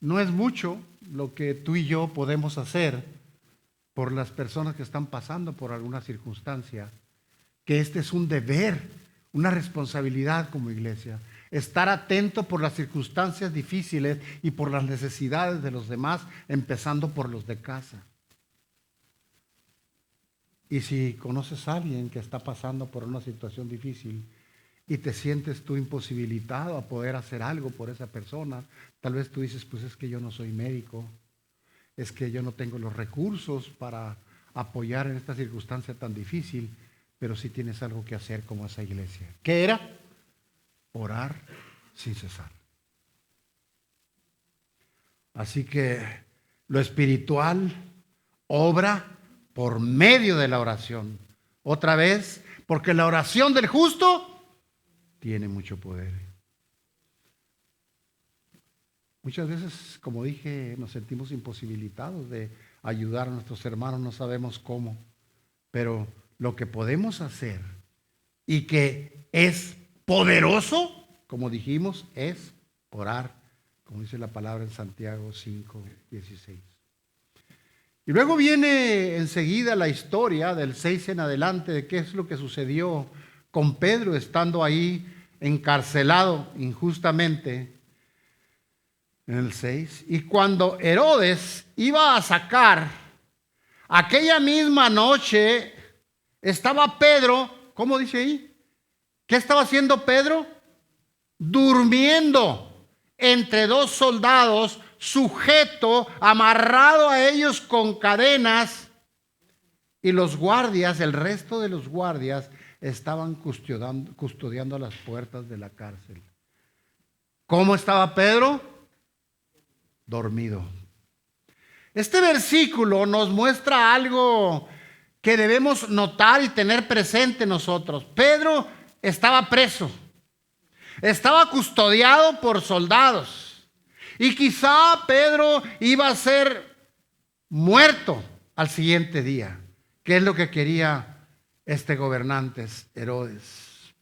no es mucho lo que tú y yo podemos hacer por las personas que están pasando por alguna circunstancia, que este es un deber, una responsabilidad como iglesia. Estar atento por las circunstancias difíciles y por las necesidades de los demás, empezando por los de casa. Y si conoces a alguien que está pasando por una situación difícil y te sientes tú imposibilitado a poder hacer algo por esa persona, tal vez tú dices, pues es que yo no soy médico, es que yo no tengo los recursos para apoyar en esta circunstancia tan difícil, pero sí tienes algo que hacer como esa iglesia. ¿Qué era? Orar sin cesar. Así que lo espiritual obra por medio de la oración. Otra vez, porque la oración del justo tiene mucho poder. Muchas veces, como dije, nos sentimos imposibilitados de ayudar a nuestros hermanos, no sabemos cómo, pero lo que podemos hacer y que es poderoso, como dijimos, es orar, como dice la palabra en Santiago 5:16. Y luego viene enseguida la historia del 6 en adelante de qué es lo que sucedió con Pedro estando ahí encarcelado injustamente en el 6. Y cuando Herodes iba a sacar, aquella misma noche estaba Pedro, ¿cómo dice ahí? ¿Qué estaba haciendo Pedro? Durmiendo entre dos soldados, sujeto, amarrado a ellos con cadenas, y los guardias, el resto de los guardias, estaban custodiando las puertas de la cárcel. ¿Cómo estaba Pedro? Dormido. Este versículo nos muestra algo que debemos notar y tener presente nosotros. Pedro estaba preso, estaba custodiado por soldados. Y quizá Pedro iba a ser muerto al siguiente día, que es lo que quería este gobernante Herodes.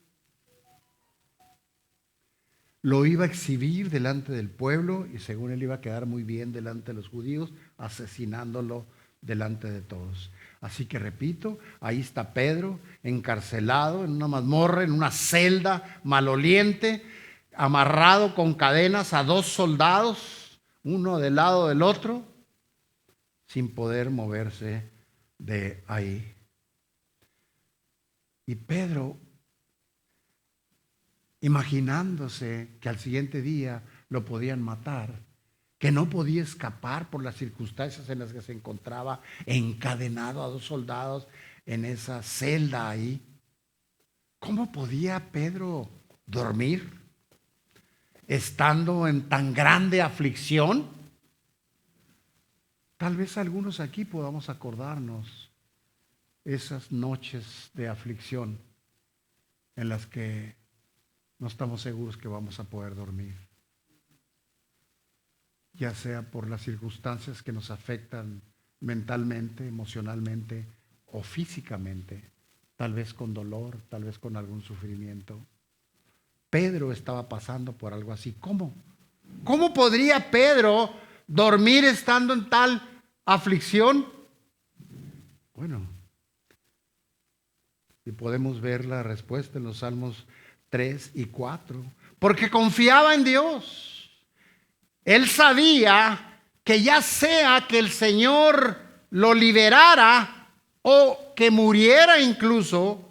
Lo iba a exhibir delante del pueblo y según él iba a quedar muy bien delante de los judíos, asesinándolo delante de todos. Así que repito, ahí está Pedro encarcelado en una mazmorra, en una celda maloliente, amarrado con cadenas a dos soldados, uno del lado del otro, sin poder moverse de ahí. Y Pedro, imaginándose que al siguiente día lo podían matar, que no podía escapar por las circunstancias en las que se encontraba, encadenado a dos soldados en esa celda ahí. ¿Cómo podía Pedro dormir estando en tan grande aflicción? Tal vez algunos aquí podamos acordarnos esas noches de aflicción en las que no estamos seguros que vamos a poder dormir, ya sea por las circunstancias que nos afectan mentalmente, emocionalmente o físicamente, tal vez con dolor, tal vez con algún sufrimiento. Pedro estaba pasando por algo así. ¿Cómo? ¿Cómo podría Pedro dormir estando en tal aflicción? Bueno, y podemos ver la respuesta en los Salmos 3 y 4. Porque confiaba en Dios. Él sabía que ya sea que el Señor lo liberara o que muriera incluso,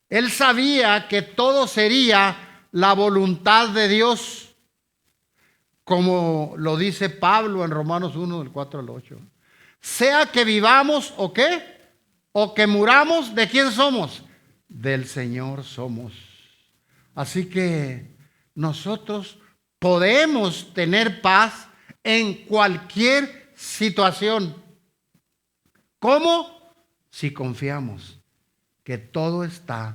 él sabía que todo sería la voluntad de Dios, como lo dice Pablo en Romanos 1, del 4 al 8. Sea que vivamos o qué, o que muramos, ¿de quién somos? Del Señor somos. Así que nosotros podemos tener paz en cualquier situación. ¿Cómo? Si confiamos que todo está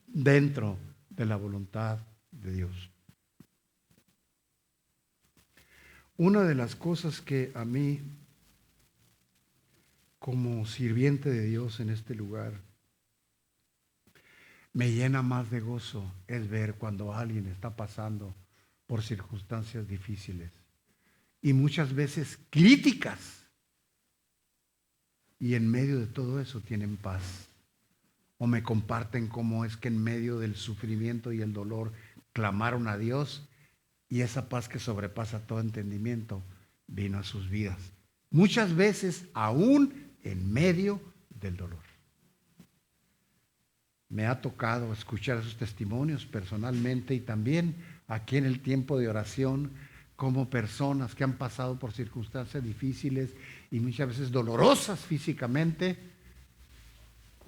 dentro de la voluntad de Dios. Una de las cosas que a mí, como sirviente de Dios en este lugar, me llena más de gozo es ver cuando alguien está pasando por circunstancias difíciles y muchas veces críticas, y en medio de todo eso tienen paz, o me comparten cómo es que en medio del sufrimiento y el dolor clamaron a Dios y esa paz que sobrepasa todo entendimiento vino a sus vidas, muchas veces aún en medio del dolor. Me ha tocado escuchar esos testimonios personalmente y también aquí en el tiempo de oración, como personas que han pasado por circunstancias difíciles y muchas veces dolorosas físicamente,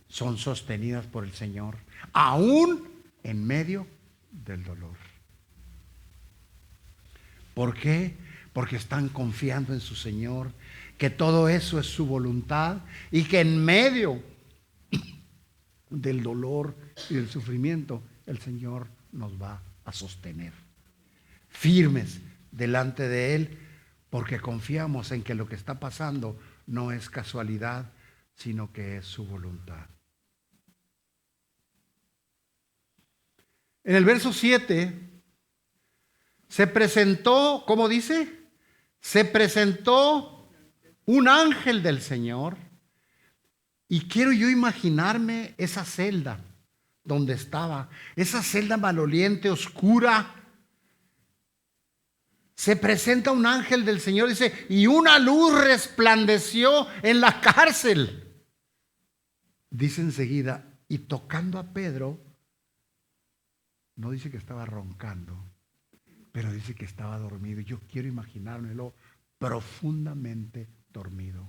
son sostenidas por el Señor, aún en medio del dolor. ¿Por qué? Porque están confiando en su Señor, que todo eso es su voluntad y que en medio del dolor y del sufrimiento el Señor nos va a sostener. Firmes delante de Él, porque confiamos en que lo que está pasando no es casualidad, sino que es su voluntad. En el verso 7 se presentó, ¿cómo dice? Se presentó un ángel del Señor, y quiero yo imaginarme esa celda donde estaba, esa celda maloliente, oscura. Se presenta un ángel del Señor, dice, y una luz resplandeció en la cárcel. Dice enseguida, y tocando a Pedro, no dice que estaba roncando, pero dice que estaba dormido. Yo quiero imaginármelo profundamente dormido,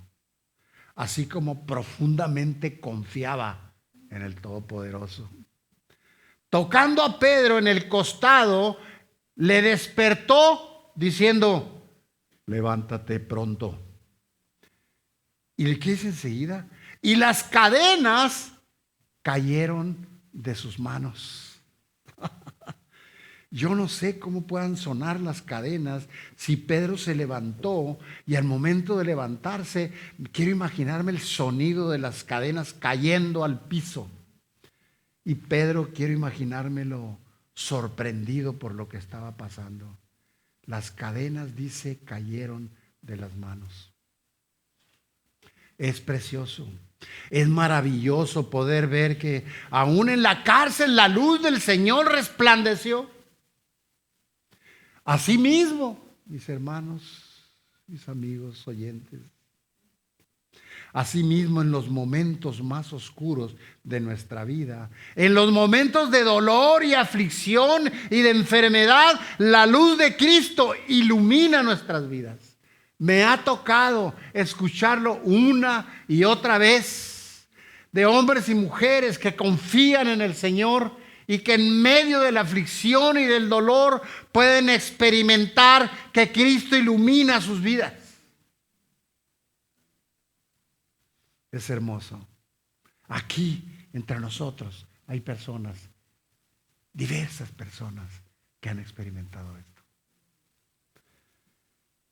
así como profundamente confiaba en el Todopoderoso. Tocando a Pedro en el costado, le despertó diciendo, levántate pronto. ¿Y qué dice enseguida? Y las cadenas cayeron de sus manos. Yo no sé cómo puedan sonar las cadenas si Pedro se levantó y al momento de levantarse, quiero imaginarme el sonido de las cadenas cayendo al piso. Y Pedro, quiero imaginármelo sorprendido por lo que estaba pasando. Las cadenas, dice, cayeron de las manos. Es precioso. Es maravilloso poder ver que aún en la cárcel la luz del Señor resplandeció. Asimismo, mis hermanos, mis amigos oyentes, asimismo en los momentos más oscuros de nuestra vida, en los momentos de dolor y aflicción y de enfermedad, la luz de Cristo ilumina nuestras vidas. Me ha tocado escucharlo una y otra vez de hombres y mujeres que confían en el Señor y que en medio de la aflicción y del dolor pueden experimentar que Cristo ilumina sus vidas. Es hermoso. Aquí entre nosotros hay personas, diversas personas que han experimentado esto.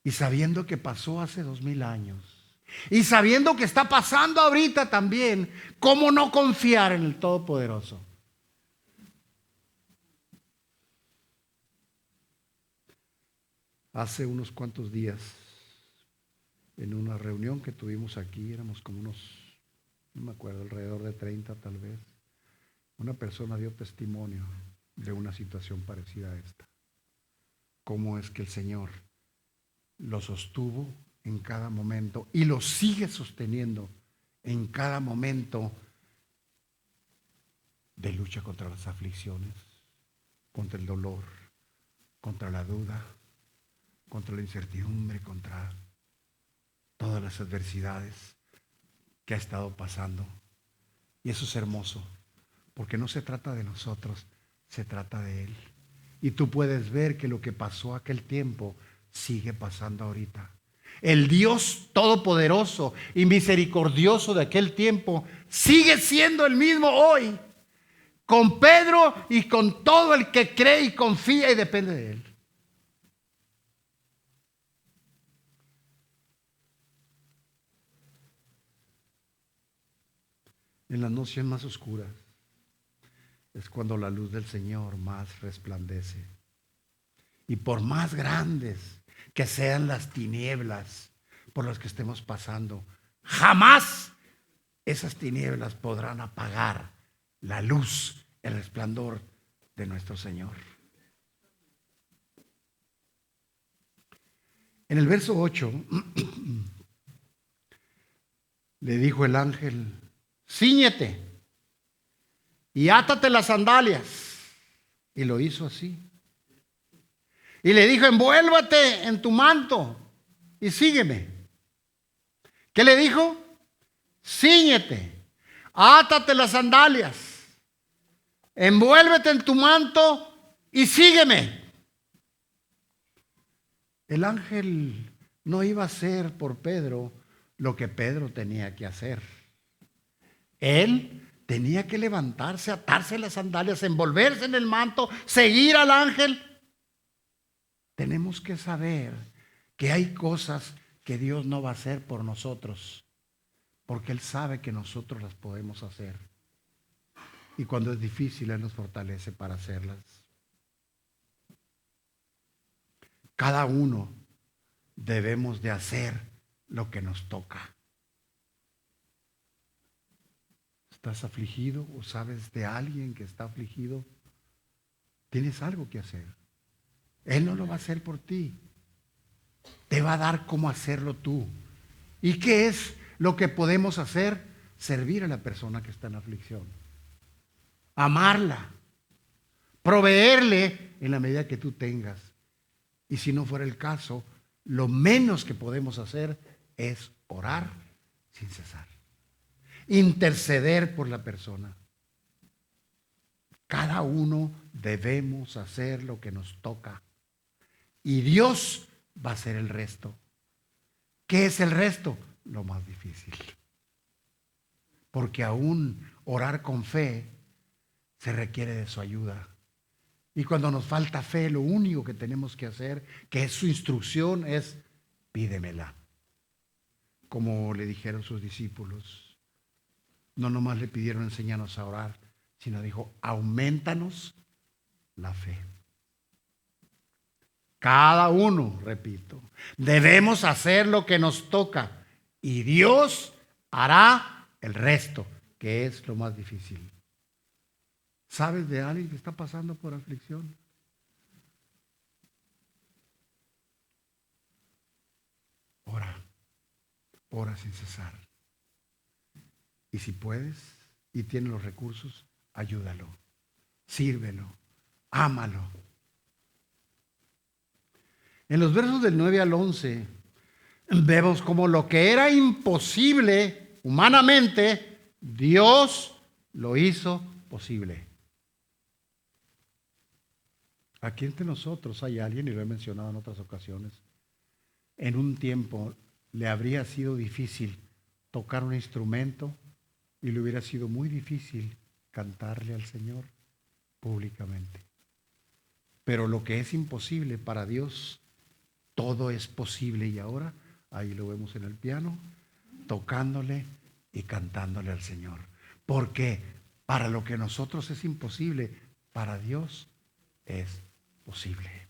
Y sabiendo que pasó hace 2000 años y sabiendo que está pasando ahorita también, ¿cómo no confiar en el Todopoderoso? Hace unos cuantos días, en una reunión que tuvimos aquí, éramos como unos, no me acuerdo, alrededor de 30 tal vez, una persona dio testimonio de una situación parecida a esta. Cómo es que el Señor lo sostuvo en cada momento y lo sigue sosteniendo en cada momento de lucha contra las aflicciones, contra el dolor, contra la duda, contra la incertidumbre, contra todas las adversidades que ha estado pasando. Y eso es hermoso, porque no se trata de nosotros, se trata de Él. Y tú puedes ver que lo que pasó aquel tiempo sigue pasando ahorita. El Dios todopoderoso y misericordioso de aquel tiempo sigue siendo el mismo hoy, con Pedro y con todo el que cree y confía y depende de él. En las noches más oscuras es cuando la luz del Señor más resplandece. Y por más grandes que sean las tinieblas por las que estemos pasando, jamás esas tinieblas podrán apagar la luz, el resplandor de nuestro Señor. En el verso 8 le dijo el ángel: cíñete y átate las sandalias. Y lo hizo así. Y le dijo: envuélvate en tu manto y sígueme. ¿Qué le dijo? Cíñete, átate las sandalias, envuélvete en tu manto y sígueme. El ángel no iba a hacer por Pedro lo que Pedro tenía que hacer. Él tenía que levantarse, atarse las sandalias, envolverse en el manto, seguir al ángel. Tenemos que saber que hay cosas que Dios no va a hacer por nosotros, porque Él sabe que nosotros las podemos hacer. Y cuando es difícil, Él nos fortalece para hacerlas. Cada uno debemos de hacer lo que nos toca. ¿Estás afligido o sabes de alguien que está afligido? Tienes algo que hacer. Él no lo va a hacer por ti. Te va a dar cómo hacerlo tú. ¿Y qué es lo que podemos hacer? Servir a la persona que está en aflicción. Amarla. Proveerle en la medida que tú tengas. Y si no fuera el caso, lo menos que podemos hacer es orar sin cesar. Interceder por la persona. Cada uno debemos hacer lo que nos toca. Y Dios va a hacer el resto. ¿Qué es el resto? Lo más difícil. Porque aún orar con fe se requiere de su ayuda. Y cuando nos falta fe, lo único que tenemos que hacer, que es su instrucción, es pídemela. Como le dijeron sus discípulos. No nomás le pidieron enséñanos a orar, sino dijo, aumentanos la fe. Cada uno, repito, debemos hacer lo que nos toca y Dios hará el resto, que es lo más difícil. ¿Sabes de alguien que está pasando por aflicción? Ora sin cesar. Y si puedes y tienes los recursos, ayúdalo, sírvelo, ámalo. En los versos del 9 al 11 vemos como lo que era imposible humanamente, Dios lo hizo posible. Aquí entre nosotros hay alguien, y lo he mencionado en otras ocasiones, en un tiempo le habría sido difícil tocar un instrumento y le hubiera sido muy difícil cantarle al Señor públicamente. Pero lo que es imposible para Dios, todo es posible. Y ahora, ahí lo vemos en el piano, tocándole y cantándole al Señor. Porque para lo que a nosotros es imposible, para Dios es posible.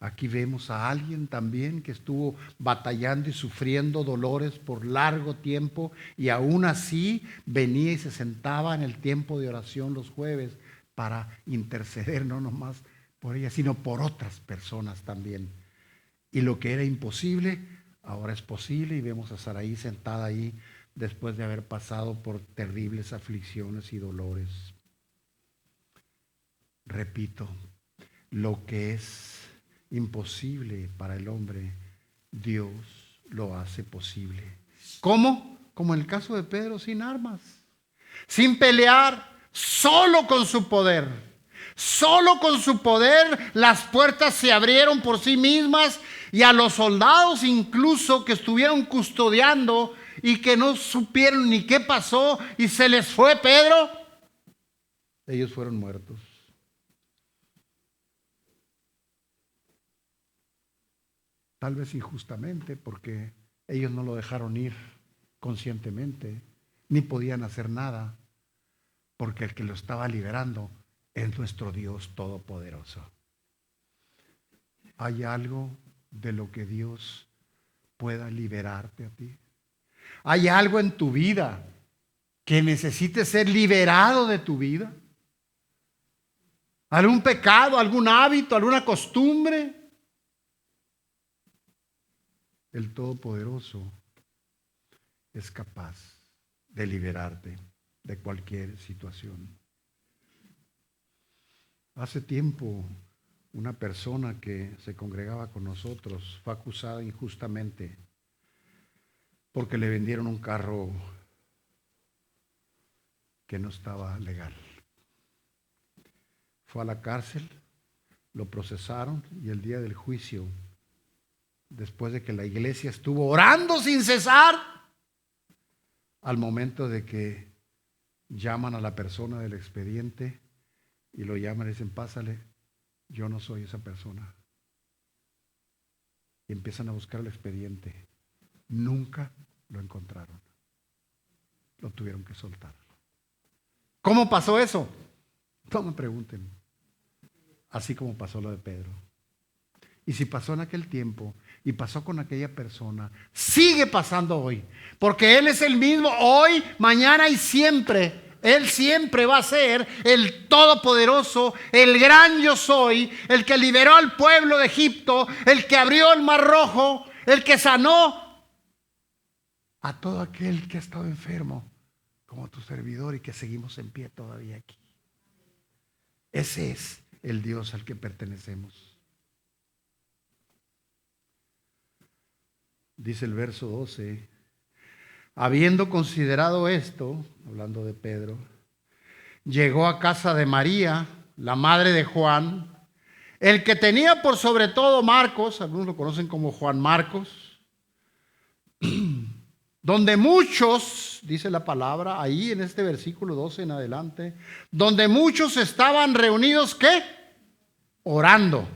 Aquí vemos a alguien también que estuvo batallando y sufriendo dolores por largo tiempo y aún así venía y se sentaba en el tiempo de oración los jueves para interceder no nomás por ella, sino por otras personas también. Y lo que era imposible, ahora es posible, y vemos a Saraí sentada ahí después de haber pasado por terribles aflicciones y dolores. Repito, lo que es imposible para el hombre, Dios lo hace posible. ¿Cómo? Como en el caso de Pedro, sin armas, sin pelear, solo con su poder, Solo con su poder las puertas se abrieron por sí mismas, y a los soldados incluso que estuvieron custodiando y que no supieron ni qué pasó y se les fue Pedro, ellos fueron muertos. Tal vez injustamente, porque ellos no lo dejaron ir conscientemente, ni podían hacer nada, porque el que lo estaba liberando es nuestro Dios Todopoderoso. ¿Hay algo de lo que Dios pueda liberarte a ti? ¿Hay algo en tu vida que necesite ser liberado de tu vida? ¿Algún pecado, algún hábito, alguna costumbre? El Todopoderoso es capaz de liberarte de cualquier situación. Hace tiempo, una persona que se congregaba con nosotros fue acusada injustamente porque le vendieron un carro que no estaba legal. Fue a la cárcel, lo procesaron y el día del juicio, después de que la iglesia estuvo orando sin cesar, al momento de que llaman a la persona del expediente y lo llaman y dicen, pásale, yo no soy esa persona. Y empiezan a buscar el expediente. Nunca lo encontraron. Lo tuvieron que soltar. ¿Cómo pasó eso? No me pregunten. Así como pasó lo de Pedro. Y si pasó en aquel tiempo y pasó con aquella persona, sigue pasando hoy. Porque Él es el mismo hoy, mañana y siempre. Él siempre va a ser el Todopoderoso, el gran yo soy, el que liberó al pueblo de Egipto, el que abrió el Mar Rojo, el que sanó a todo aquel que ha estado enfermo, como tu servidor, y que seguimos en pie todavía aquí. Ese es el Dios al que pertenecemos. Dice el verso 12, habiendo considerado esto, hablando de Pedro, llegó a casa de María, la madre de Juan, el que tenía por sobre todo Marcos, algunos lo conocen como Juan Marcos, donde muchos, dice la palabra, ahí en este versículo 12 en adelante, donde muchos estaban reunidos, ¿qué? Orando.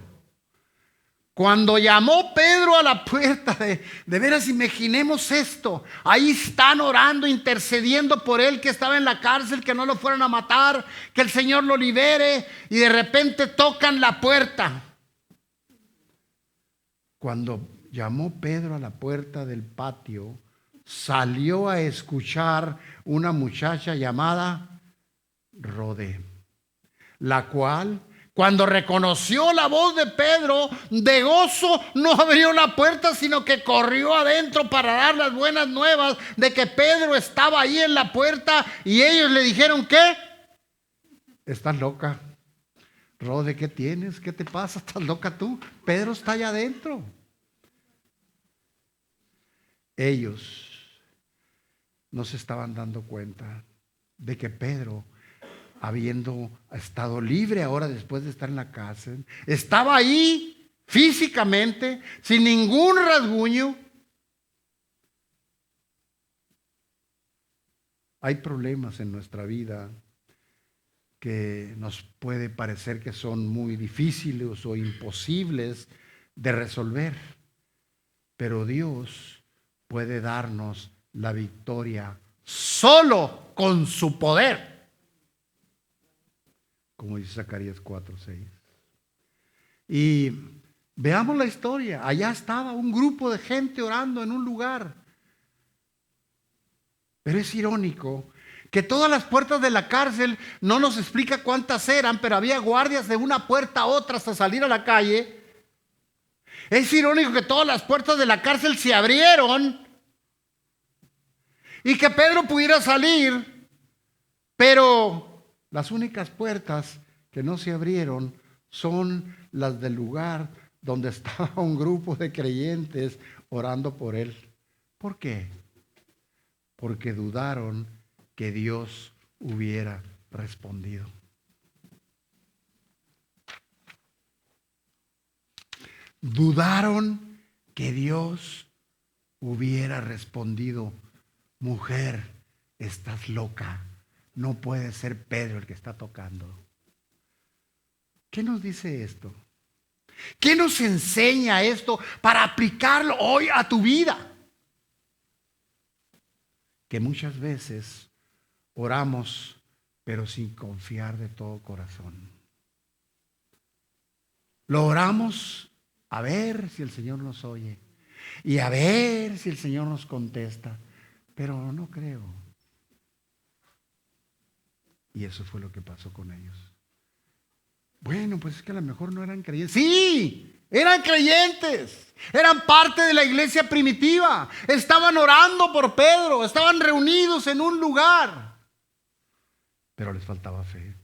Cuando llamó Pedro a la puerta, de veras imaginemos esto, ahí están orando, intercediendo por él que estaba en la cárcel, que no lo fueran a matar, que el Señor lo libere, y de repente tocan la puerta. Cuando llamó Pedro a la puerta del patio, salió a escuchar una muchacha llamada Rode, la cual, cuando reconoció la voz de Pedro, de gozo no abrió la puerta, sino que corrió adentro para dar las buenas nuevas de que Pedro estaba ahí en la puerta, y ellos le dijeron, ¿qué? Estás loca. Rode, ¿qué tienes? ¿Qué te pasa? ¿Estás loca tú? Pedro está allá adentro. Ellos no se estaban dando cuenta de que Pedro, habiendo estado libre ahora después de estar en la cárcel, estaba ahí físicamente, sin ningún rasguño. Hay problemas en nuestra vida que nos puede parecer que son muy difíciles o imposibles de resolver, pero Dios puede darnos la victoria solo con su poder, como dice Zacarías 4:6. Y veamos la historia. Allá estaba un grupo de gente orando en un lugar. Pero es irónico que todas las puertas de la cárcel, no nos explica cuántas eran, pero había guardias de una puerta a otra hasta salir a la calle. Es irónico que todas las puertas de la cárcel se abrieron y que Pedro pudiera salir, pero las únicas puertas que no se abrieron son las del lugar donde estaba un grupo de creyentes orando por él. ¿Por qué? Porque dudaron que Dios hubiera respondido. Dudaron que Dios hubiera respondido: mujer, estás loca, no puede ser Pedro el que está tocando. ¿Qué nos dice esto? ¿Qué nos enseña esto para aplicarlo hoy a tu vida? Que muchas veces oramos, pero sin confiar de todo corazón. Lo oramos a ver si el Señor nos oye y a ver si el Señor nos contesta, pero no creo. Y eso fue lo que pasó con ellos. Bueno, pues es que a lo mejor no eran creyentes. Sí, eran creyentes. Eran parte de la iglesia primitiva. Estaban orando por Pedro. Estaban reunidos en un lugar. Pero les faltaba fe.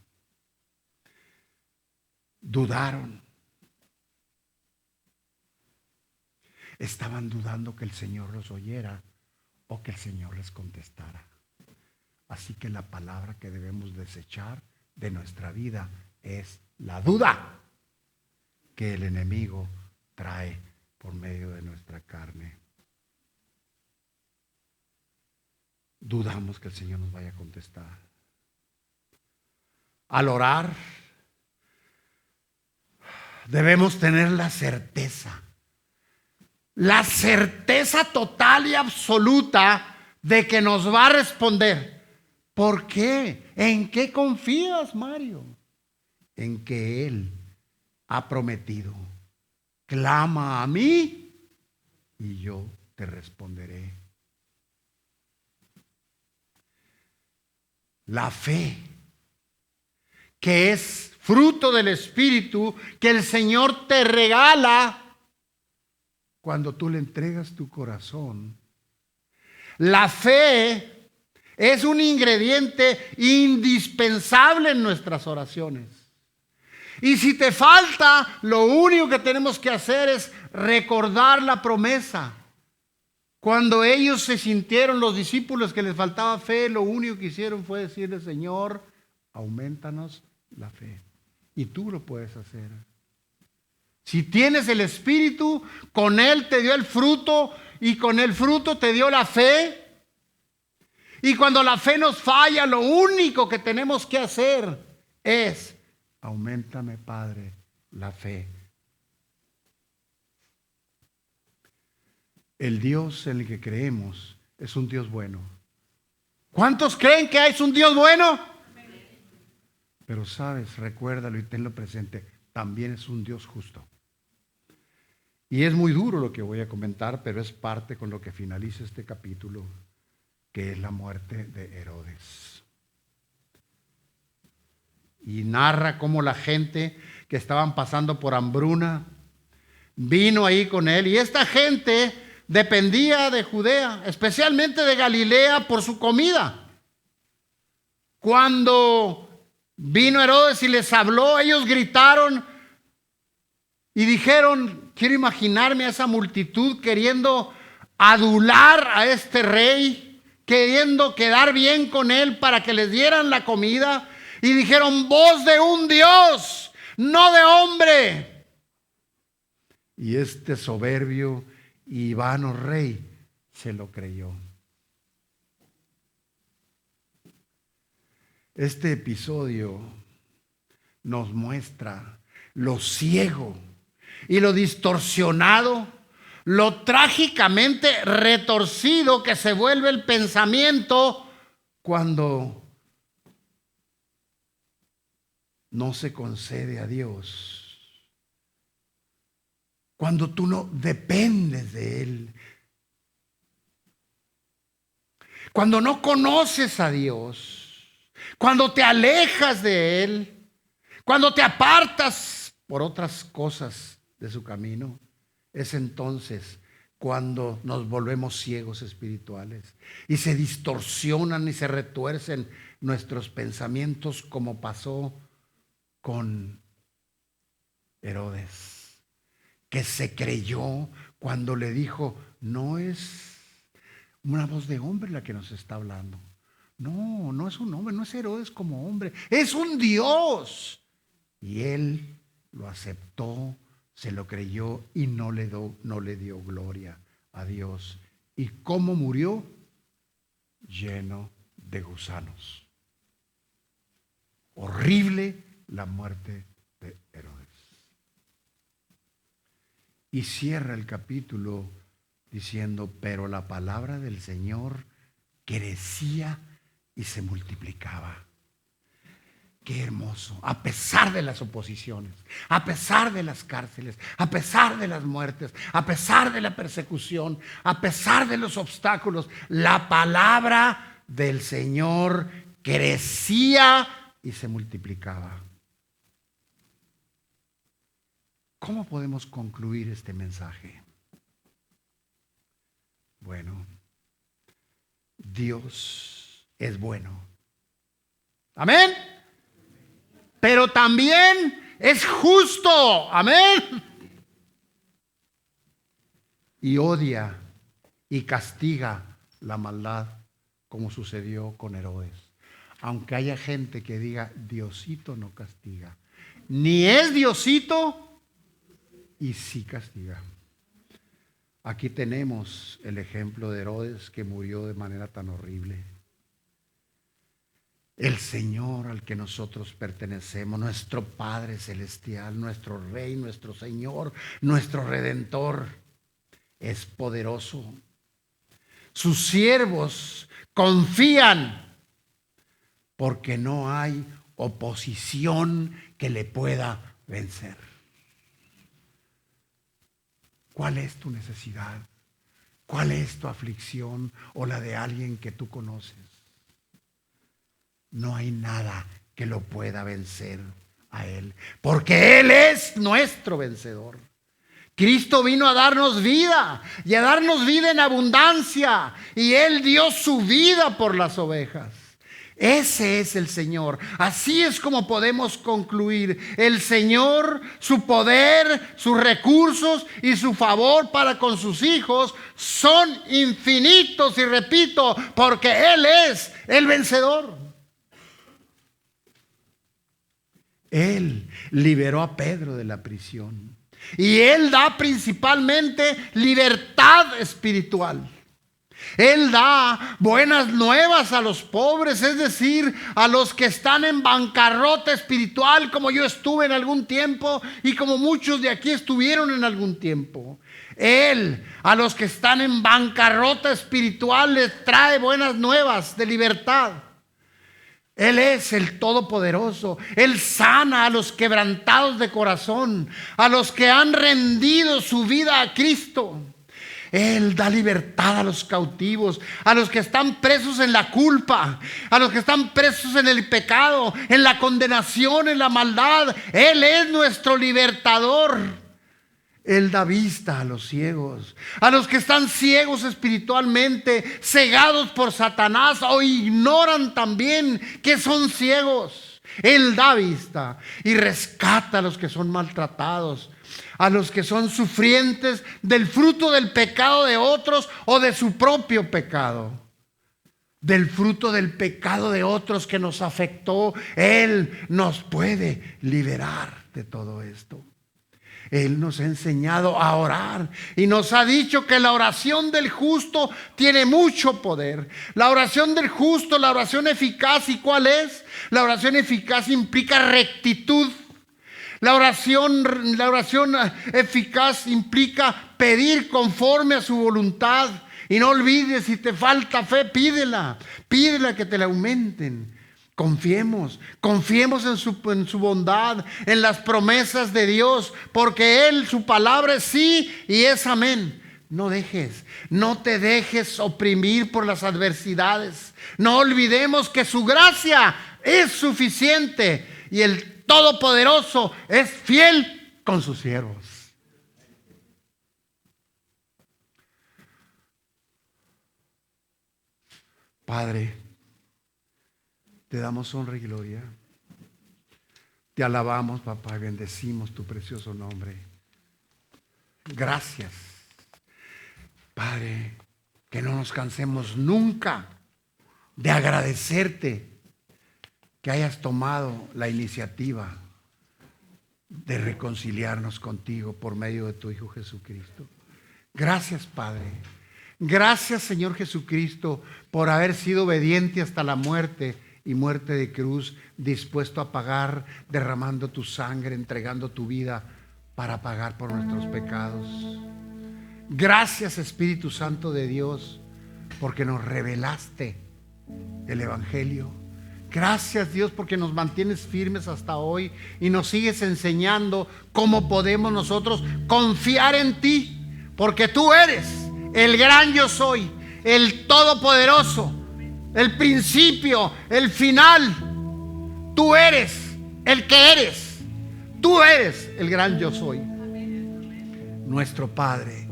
Dudaron. Estaban dudando que el Señor los oyera o que el Señor les contestara. Así que la palabra que debemos desechar de nuestra vida es la duda que el enemigo trae por medio de nuestra carne. Dudamos que el Señor nos vaya a contestar. Al orar, debemos tener la certeza total y absoluta de que nos va a responder. ¿Por qué? ¿En qué confías, Mario? En que Él ha prometido: clama a mí y yo te responderé. La fe, que es fruto del Espíritu, que el Señor te regala cuando tú le entregas tu corazón. La fe es un ingrediente indispensable en nuestras oraciones. Y si te falta, lo único que tenemos que hacer es recordar la promesa. Cuando ellos se sintieron, los discípulos, que les faltaba fe, lo único que hicieron fue decirle: Señor, aumentanos la fe. Y tú lo puedes hacer. Si tienes el Espíritu, con Él te dio el fruto y con el fruto te dio la fe. Y cuando la fe nos falla, lo único que tenemos que hacer es: auméntame, Padre, la fe. El Dios en el que creemos es un Dios bueno. ¿Cuántos creen que es un Dios bueno? Pero sabes, recuérdalo y tenlo presente, también es un Dios justo. Y es muy duro lo que voy a comentar, pero es parte con lo que finaliza este capítulo, que es la muerte de Herodes. Y narra cómo la gente que estaban pasando por hambruna vino ahí con él. Y esta gente dependía de Judea, especialmente de Galilea, por su comida. Cuando vino Herodes y les habló, ellos gritaron y dijeron: quiero imaginarme a esa multitud queriendo adular a este rey, queriendo quedar bien con él para que les dieran la comida. Y dijeron: voz de un Dios, no de hombre. Y este soberbio y vano rey se lo creyó. Este episodio nos muestra lo ciego y lo distorsionado, lo trágicamente retorcido que se vuelve el pensamiento cuando no se concede a Dios. Cuando tú no dependes de Él. Cuando no conoces a Dios. Cuando te alejas de Él. Cuando te apartas por otras cosas de su camino. Es entonces cuando nos volvemos ciegos espirituales. Y se distorsionan y se retuercen nuestros pensamientos, como pasó con Herodes, que se creyó cuando le dijo: no es una voz de hombre la que nos está hablando. No, no es un hombre, no es Herodes como hombre, es un Dios. Y él lo aceptó, se lo creyó y no le dio gloria a Dios. ¿Y cómo murió? Lleno de gusanos. Horrible la muerte de Herodes. Y cierra el capítulo diciendo, pero la palabra del Señor crecía y se multiplicaba. Qué hermoso, a pesar de las oposiciones, a pesar de las cárceles, a pesar de las muertes, a pesar de la persecución, a pesar de los obstáculos, la palabra del Señor crecía y se multiplicaba. ¿Cómo podemos concluir este mensaje? Bueno, Dios es bueno. Amén. Pero también es justo. Amén. Y odia y castiga la maldad, como sucedió con Herodes. Aunque haya gente que diga, Diosito no castiga. Ni es Diosito y sí castiga. Aquí tenemos el ejemplo de Herodes, que murió de manera tan horrible. El Señor al que nosotros pertenecemos, nuestro Padre Celestial, nuestro Rey, nuestro Señor, nuestro Redentor, es poderoso. Sus siervos confían porque no hay oposición que le pueda vencer. ¿Cuál es tu necesidad? ¿Cuál es tu aflicción o la de alguien que tú conoces? No hay nada que lo pueda vencer a Él, porque Él es nuestro vencedor. Cristo vino a darnos vida y a darnos vida en abundancia, y Él dio su vida por las ovejas. Ese es el Señor. Así es como podemos concluir. El Señor, su poder, sus recursos y su favor para con sus hijos son infinitos, y repito, porque Él es el vencedor. Él liberó a Pedro de la prisión. Y Él da principalmente libertad espiritual. Él da buenas nuevas a los pobres, es decir, a los que están en bancarrota espiritual, como yo estuve en algún tiempo y como muchos de aquí estuvieron en algún tiempo. Él, a los que están en bancarrota espiritual, les trae buenas nuevas de libertad. Él es el Todopoderoso. Él sana a los quebrantados de corazón, a los que han rendido su vida a Cristo. Él da libertad a los cautivos, a los que están presos en la culpa, a los que están presos en el pecado, en la condenación, en la maldad. Él es nuestro libertador. Él da vista a los ciegos, a los que están ciegos espiritualmente, cegados por Satanás, o ignoran también que son ciegos. Él da vista y rescata a los que son maltratados, a los que son sufrientes del fruto del pecado de otros o de su propio pecado. Del fruto del pecado de otros que nos afectó, Él nos puede liberar de todo esto. Él nos ha enseñado a orar y nos ha dicho que la oración del justo tiene mucho poder. La oración del justo, la oración eficaz, ¿y cuál es? La oración eficaz implica rectitud. La oración eficaz implica pedir conforme a su voluntad. Y no olvides, si te falta fe, pídela que te la aumenten. Confiemos en su bondad, en las promesas de Dios, porque Él, su palabra es sí y es amén. No te dejes oprimir por las adversidades. No olvidemos que su gracia es suficiente y el Todopoderoso es fiel con sus siervos. Padre, te damos honra y gloria. Te alabamos, papá, y bendecimos tu precioso nombre. Gracias, Padre, que no nos cansemos nunca de agradecerte que hayas tomado la iniciativa de reconciliarnos contigo por medio de tu Hijo Jesucristo. Gracias, Padre. Gracias, Señor Jesucristo, por haber sido obediente hasta la muerte y muerte de cruz, dispuesto a pagar, derramando tu sangre, entregando tu vida para pagar por nuestros pecados. Gracias, Espíritu Santo de Dios, porque nos revelaste el Evangelio. Gracias, Dios, porque nos mantienes firmes hasta hoy y nos sigues enseñando cómo podemos nosotros confiar en ti, porque tú eres el gran yo soy, el todopoderoso, el principio, el final. Tú eres el que eres. Tú eres el gran yo soy, nuestro Padre.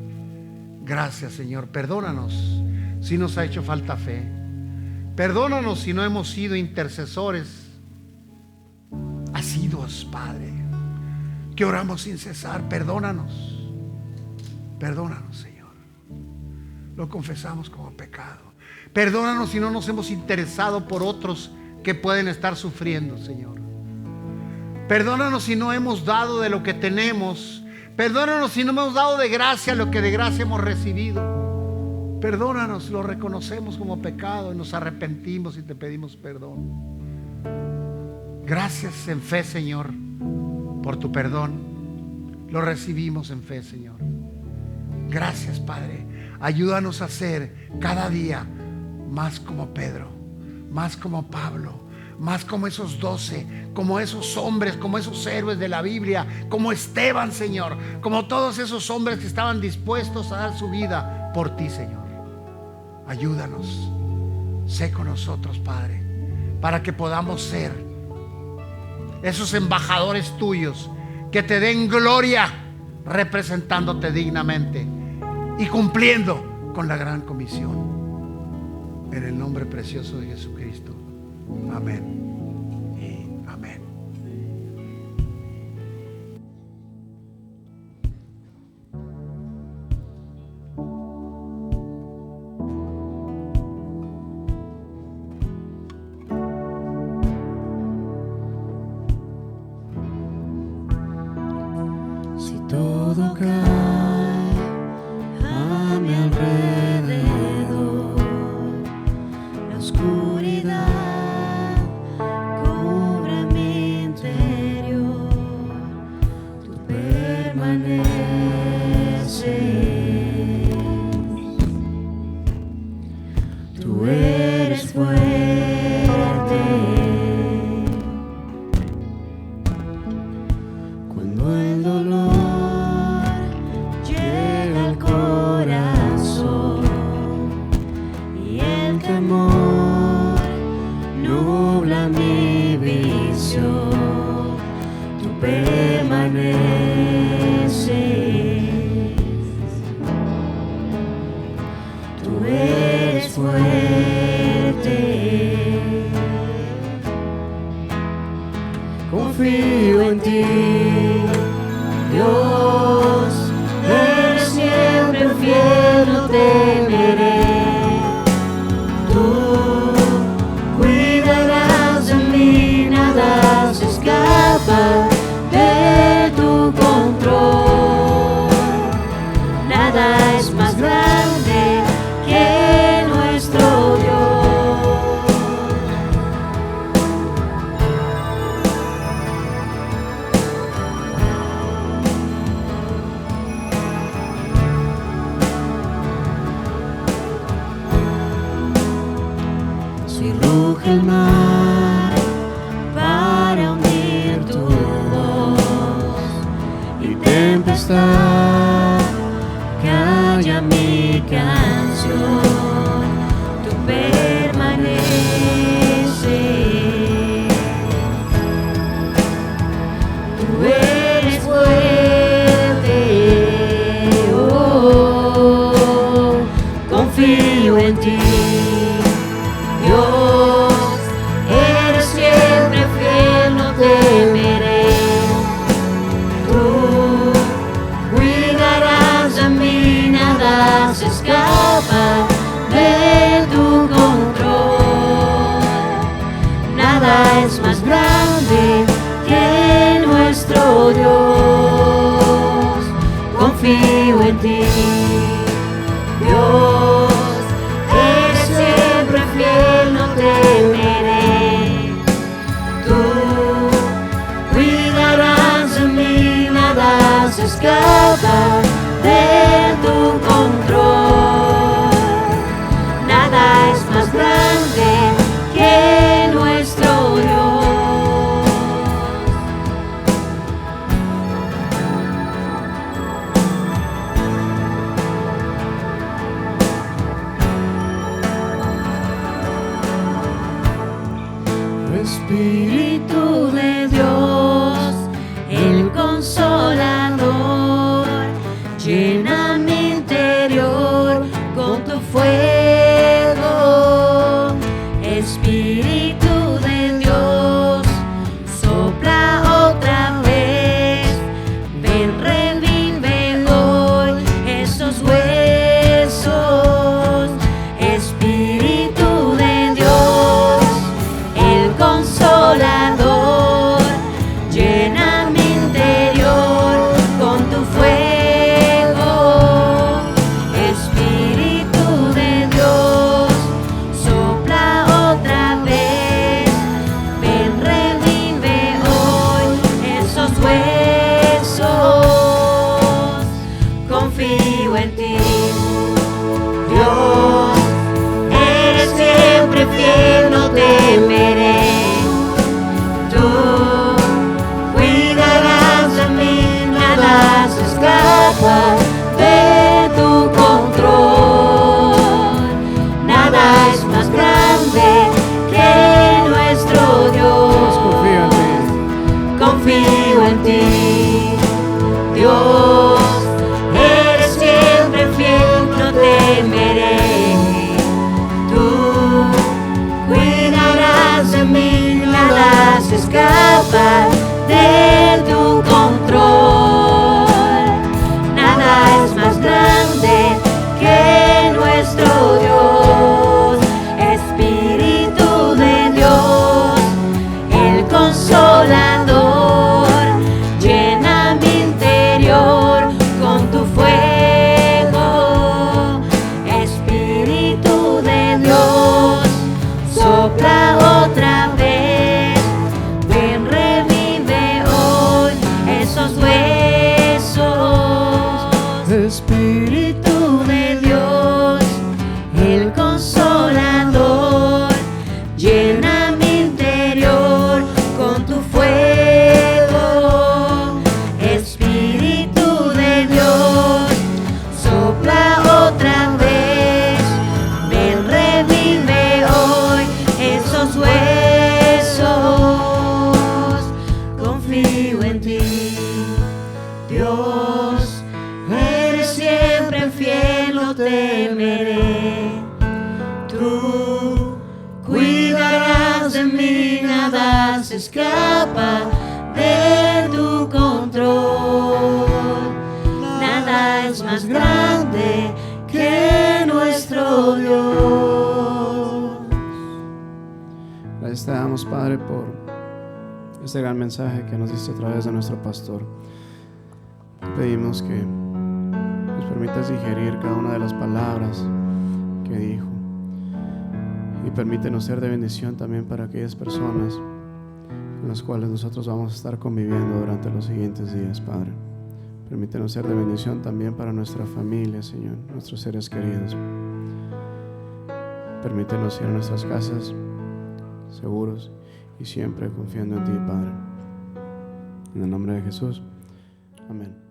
Gracias, Señor. Perdónanos si nos ha hecho falta fe. Perdónanos si no hemos sido intercesores asiduos, Padre, que oramos sin cesar. Perdónanos. Perdónanos, Señor. Lo confesamos como pecado. Perdónanos si no nos hemos interesado por otros que pueden estar sufriendo, Señor. Perdónanos si no hemos dado de lo que tenemos. Perdónanos si no hemos dado de gracia lo que de gracia hemos recibido. Perdónanos, lo reconocemos como pecado y nos arrepentimos y te pedimos perdón. Gracias en fe, Señor, por tu perdón. Lo recibimos en fe, Señor. Gracias, Padre. Ayúdanos a ser cada día más como Pedro, más como Pablo, más como esos 12, como esos hombres, como esos héroes de la Biblia, como Esteban, Señor, como todos esos hombres que estaban dispuestos a dar su vida por ti, Señor. Ayúdanos, sé con nosotros, Padre, para que podamos ser esos embajadores tuyos que te den gloria representándote dignamente y cumpliendo con la gran comisión. En el nombre precioso de Jesucristo. Amén y amén. Si todo cae a mi alrededor, la oscuridad cubre mi interior, tú permaneces, tú eres fuerte. Cuando el dolor llega al corazón y el temor nubla mi visión, tú permaneces, tú eres fuerte. Confío en ti, Dios, eres siempre fiel, no temeré. Tú cuidarás de mí, nada se escapa de tu control. Nada es más grande que nuestro Dios. Si ruge el mar para hundir tu voz y tempestad calla mi canción, tú permaneces, tú eres fuerte. Oh, confío en ti, Dios, Espíritu de Dios, el Consolador, llena mi interior con tu fuego. Espíritu de Dios, sopla otra vez, ven, revive hoy esos huesos. Espíritu de Dios, el Consolador, llena mi interior con tu fuego. Espíritu de Dios, sopla otra vez, ven, revive hoy esos huesos. Confío en ti, Dios, eres siempre fiel, no temeré. Tú cuidarás de mí, nada se escapa de tu control. Nada es más grande que nuestro Dios. Confío en ti, Dios, eres siempre fiel, no temeré. Tú cuidarás de mí, nada se escapa de tu control. Nada es más grande que nuestro Dios. Espíritu de Dios, el Consolador, llena mi interior con tu fuego. Espíritu de Dios, sopla otra vez, ven, revive hoy esos huesos. Espíritu de Dios, el Consolador, llena mi interior con tu fuego. Espíritu de Dios, sopla otra vez, ven, revive hoy esos huesos. Confío en ti, Dios, eres siempre fiel, no temeré. Tú cuidarás de mí, nada se escapa de tu control. Nada es más grande que nuestro Dios. Gracias te damos, Padre, por este gran mensaje que nos diste a través de nuestro pastor. Te pedimos que nos permitas digerir cada una de las palabras que dijo y permítenos ser de bendición también para aquellas personas con las cuales nosotros vamos a estar conviviendo durante los siguientes días, Padre. Permítenos ser de bendición también para nuestra familia, Señor, nuestros seres queridos. Permítenos ir a nuestras casas seguros y siempre confiando en ti, Padre. En el nombre de Jesús. Amén.